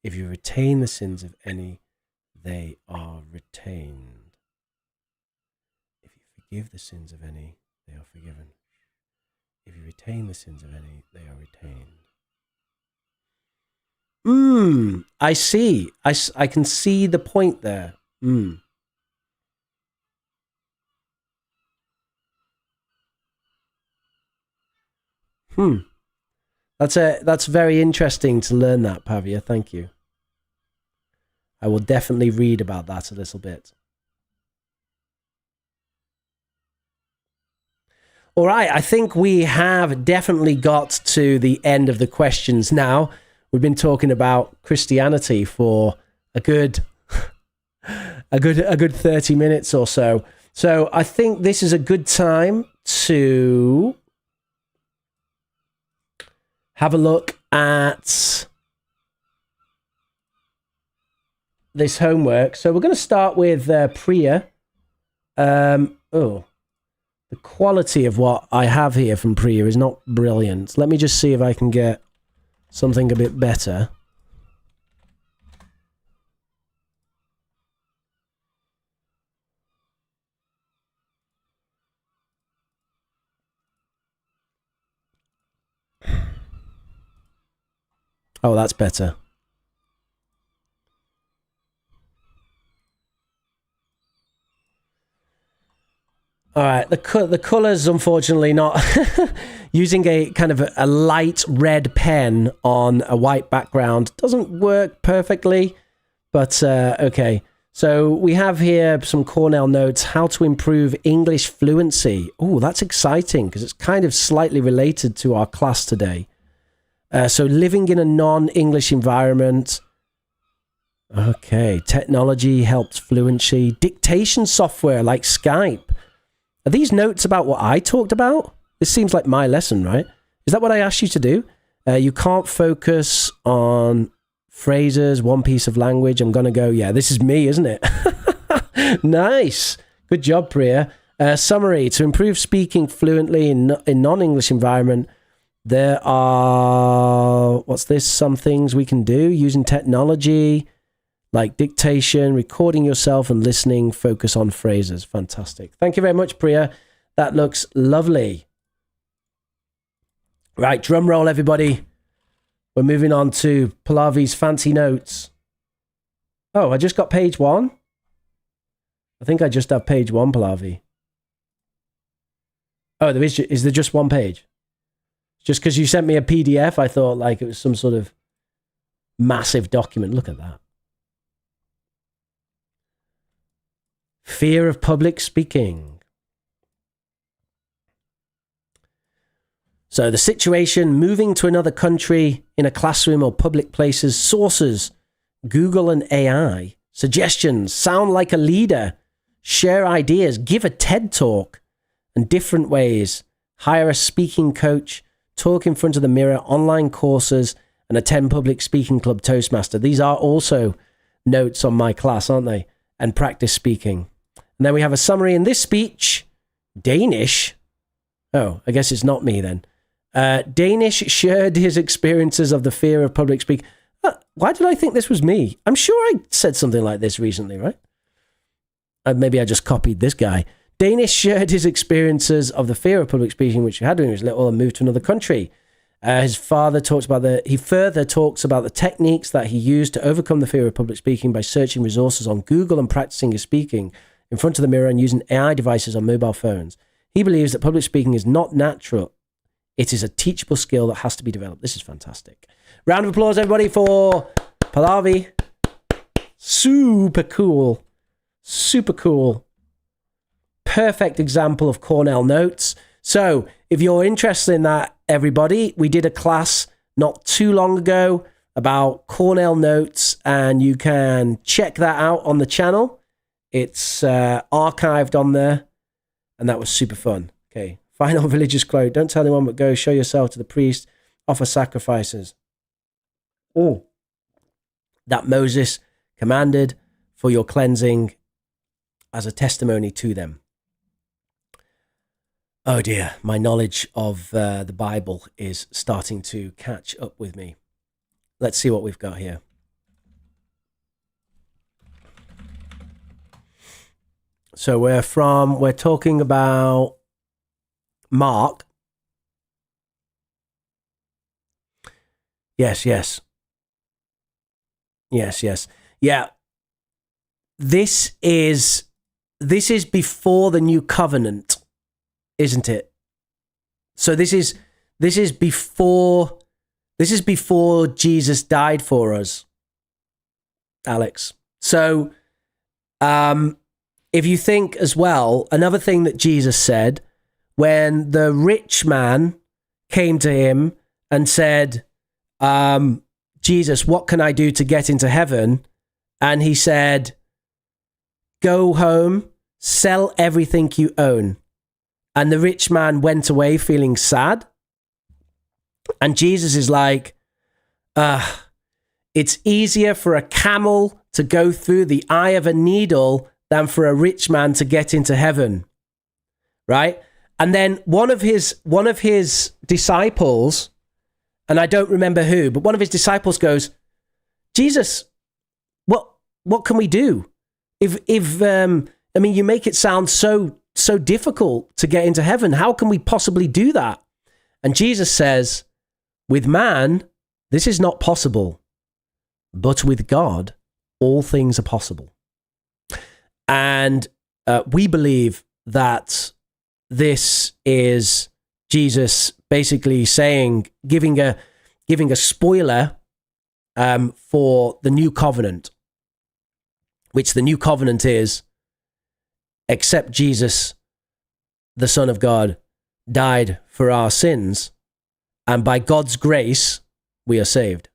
Speaker 1: If you retain the sins of any, they are retained. If you forgive the sins of any, they are forgiven. If you retain the sins of any, they are retained. I see. I can see the point there. That's very interesting to learn that, Pavia. Thank you. I will definitely read about that a little bit. All right, I think we have definitely got to the end of the questions now. We've been talking about Christianity for a good 30 minutes or so. So I think this is a good time to have a look at this homework. So we're going to start with Priya. The quality of what I have here from Priya is not brilliant. Let me just see if I can get something a bit better. Oh, that's better. All right, the colors, unfortunately, not using a kind of a light red pen on a white background doesn't work perfectly, but okay. So we have here some Cornell notes, how to improve English fluency. Oh, that's exciting because it's kind of slightly related to our class today. So living in a non-English environment. Okay, technology helps fluency. Dictation software like Skype. Are these notes about what I talked about? This seems like my lesson, right? Is that what I asked you to do? You can't focus on phrases, one piece of language. I'm going to go, yeah, this is me, isn't it? Nice. Good job, Priya. Summary, to improve speaking fluently in non-English environment, there are, what's this? Some things we can do using technology, like dictation, recording yourself and listening, focus on phrases. Fantastic. Thank you very much, Priya. That looks lovely. Right, drum roll, everybody. We're moving on to Pallavi's fancy notes. Oh, I just got page 1? I think I just have page 1, Pallavi. Oh, is there just one page? Just because you sent me a PDF, I thought like it was some sort of massive document. Look at that. Fear of public speaking. So the situation, moving to another country in a classroom or public places, sources, Google and AI, suggestions, sound like a leader, share ideas, give a TED talk, and different ways, hire a speaking coach, talk in front of the mirror, online courses, and attend public speaking club Toastmaster. These are also notes on my class, aren't they? And practice speaking. And then we have a summary in this speech. Danish. Oh, I guess it's not me then. Danish shared his experiences of the fear of public speaking. Why did I think this was me? I'm sure I said something like this recently, right? Maybe I just copied this guy. Danish shared his experiences of the fear of public speaking, which he had when he was little and moved to another country. His father talks about he further talks about the techniques that he used to overcome the fear of public speaking by searching resources on Google and practicing his speaking in front of the mirror and using AI devices on mobile phones. He believes that public speaking is not natural. It is a teachable skill that has to be developed. This is fantastic. Round of applause, everybody, for Pallavi. Super cool. Super cool. Perfect example of Cornell notes. So if you're interested in that, everybody, we did a class not too long ago about Cornell notes, and you can check that out on the channel. It's archived on there, and that was super fun. Okay. Final religious quote. Don't tell anyone, but go show yourself to the priest. Offer sacrifices. Oh, that Moses commanded for your cleansing as a testimony to them. Oh dear, my knowledge of the Bible is starting to catch up with me. Let's see what we've got here. So we're talking about Mark. Yes. Yeah. This is before the new covenant, isn't it? So this is before Jesus died for us, Alex. So if you think as well, another thing that Jesus said when the rich man came to him and said, Jesus, what can I do to get into heaven? And he said, go home, sell everything you own. And the rich man went away feeling sad. And Jesus is like, it's easier for a camel to go through the eye of a needle than for a rich man to get into heaven. Right? And then one of his disciples, and I don't remember who, but one of his disciples goes, Jesus, what can we do? If you make it sound so difficult to get into heaven. How can we possibly do that? And Jesus says, with man, this is not possible, but with God, all things are possible. And we believe that this is Jesus basically saying, giving a spoiler for the new covenant, which the new covenant is, except Jesus, the Son of God, died for our sins, and by God's grace, we are saved.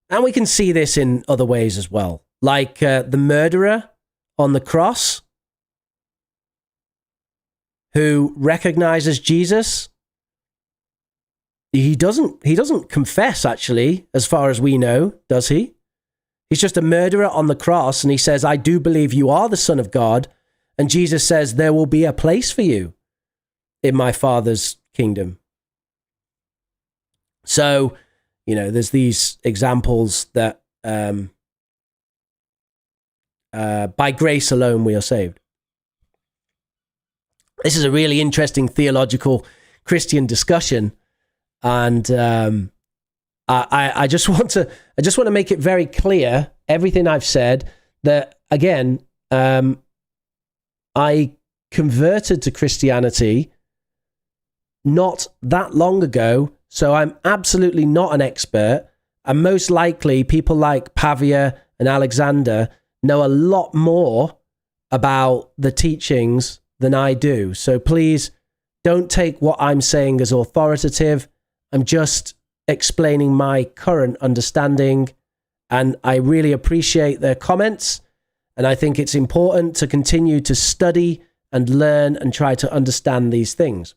Speaker 1: And we can see this in other ways as well, like the murderer on the cross, who recognizes Jesus. He doesn't confess, actually, as far as we know, does he? He's just a murderer on the cross, and he says, I do believe you are the Son of God. And Jesus says, there will be a place for you in my Father's kingdom. So, there's these examples that by grace alone we are saved. This is a really interesting theological Christian discussion, and I just want to make it very clear, everything I've said, that again, I converted to Christianity not that long ago, so I'm absolutely not an expert, and most likely people like Pavia and Alexander know a lot more about the teachings than I do. So please Don't take what I'm saying as authoritative. I'm just explaining my current understanding, and I really appreciate their comments, and I think it's important to continue to study and learn and try to understand these things.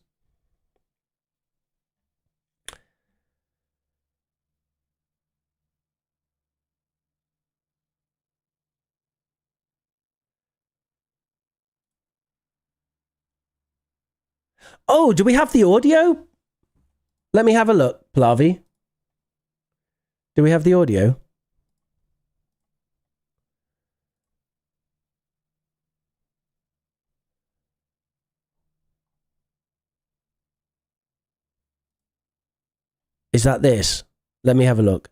Speaker 1: Oh, do we have the audio? Let me have a look, Pallavi. Do we have the audio? Is that this? Let me have a look.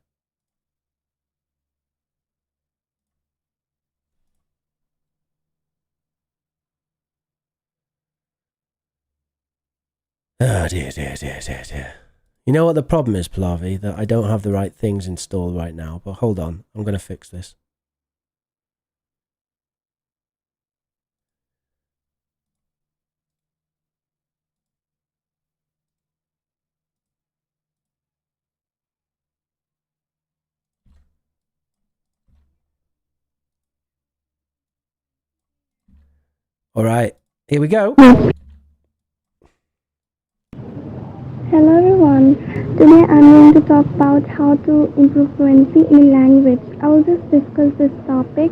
Speaker 1: Oh, dear. You know what the problem is, Pallavi? That I don't have the right things installed right now. But hold on, I'm going to fix this. All right, here we go.
Speaker 2: Hello everyone, today I'm going to talk about how to improve fluency in a language. I will just discuss this topic.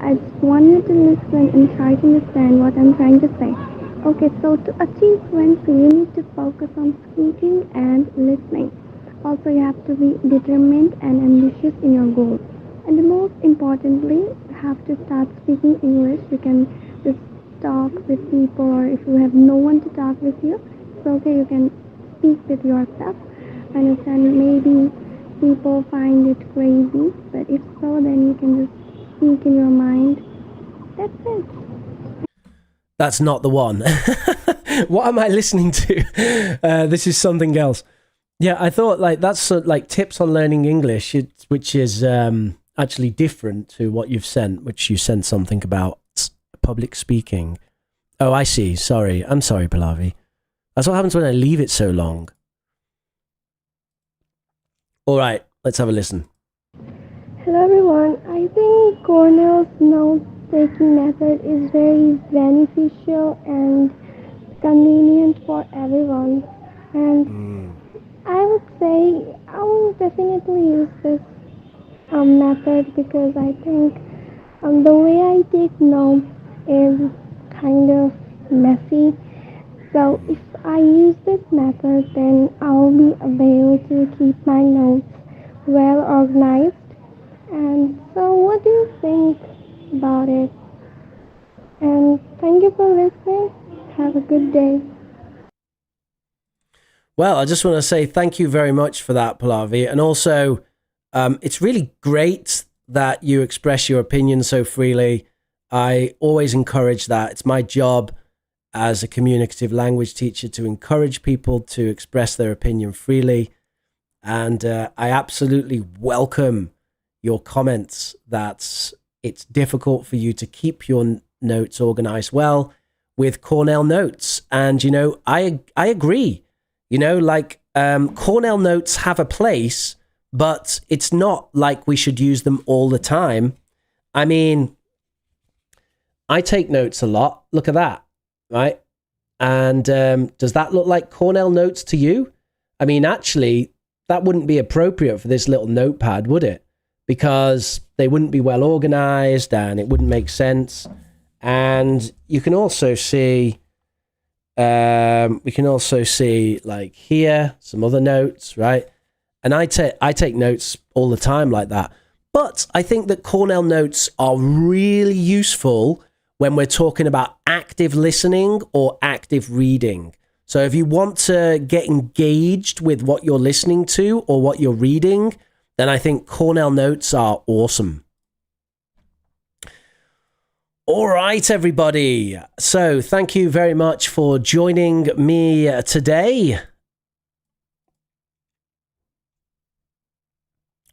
Speaker 2: I just want you to listen and try to understand what I'm trying to say. Okay, so to achieve fluency, you need to focus on speaking and listening. Also, you have to be determined and ambitious in your goals. And the most importantly, you have to start speaking English. You can just talk with people, or if you have no one to talk with you, it's okay, you can speak with yourself. I understand maybe people find it crazy, but if so, then you can just speak in your mind. That's it.
Speaker 1: That's not the one. What am I listening to? This is something else. Yeah, I thought like that's like tips on learning English, which is actually different to what you've sent, which you sent something about public speaking. Oh, I see. Sorry. I'm sorry, Pallavi. That's what happens when I leave it so long. All right, let's have a listen.
Speaker 2: Hello everyone. I think Cornell's note-taking method is very beneficial and convenient for everyone. And I would say I will definitely use this method because I think the way I take notes is kind of messy. So if I use this method, then I'll be able to keep my notes well organized. And so what do you think about it? And thank you for listening. Have a good day.
Speaker 1: Well, I just want to say thank you very much for that, Pallavi. And also, it's really great that you express your opinion so freely. I always encourage that. It's my job as a communicative language teacher to encourage people to express their opinion freely. And I absolutely welcome your comments that it's difficult for you to keep your notes organized well with Cornell notes. And, you know, I agree. You know, like Cornell notes have a place, but it's not like we should use them all the time. I mean, I take notes a lot. Look at that, right? And does that look like Cornell notes to you? I mean, actually, that wouldn't be appropriate for this little notepad, would it? Because they wouldn't be well organized and it wouldn't make sense. And you can also see, we can also see like here, some other notes, right? And I take notes all the time like that. But I think that Cornell notes are really useful when we're talking about active listening or active reading. So if you want to get engaged with what you're listening to or what you're reading, then I think Cornell notes are awesome. All right, everybody. So thank you very much for joining me today.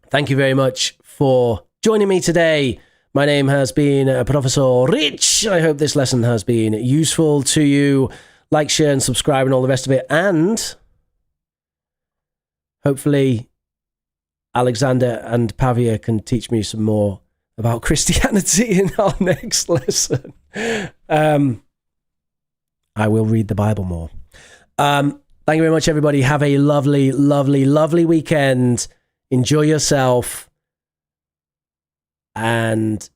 Speaker 1: Thank you very much for joining me today. My name has been Professor Rich. I hope this lesson has been useful to you. like, share, and subscribe, and all the rest of it. And hopefully, Alexander and Pavia can teach me some more about Christianity in our next lesson. I will read the Bible more. Thank you very much, everybody. Have a lovely, lovely, lovely weekend. Enjoy yourself. And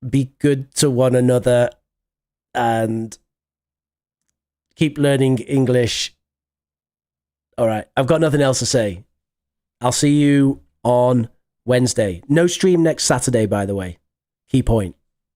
Speaker 1: be good to one another. And keep learning English. All right. I've got nothing else to say. I'll see you on Wednesday. No stream next Saturday, by the way. Key point.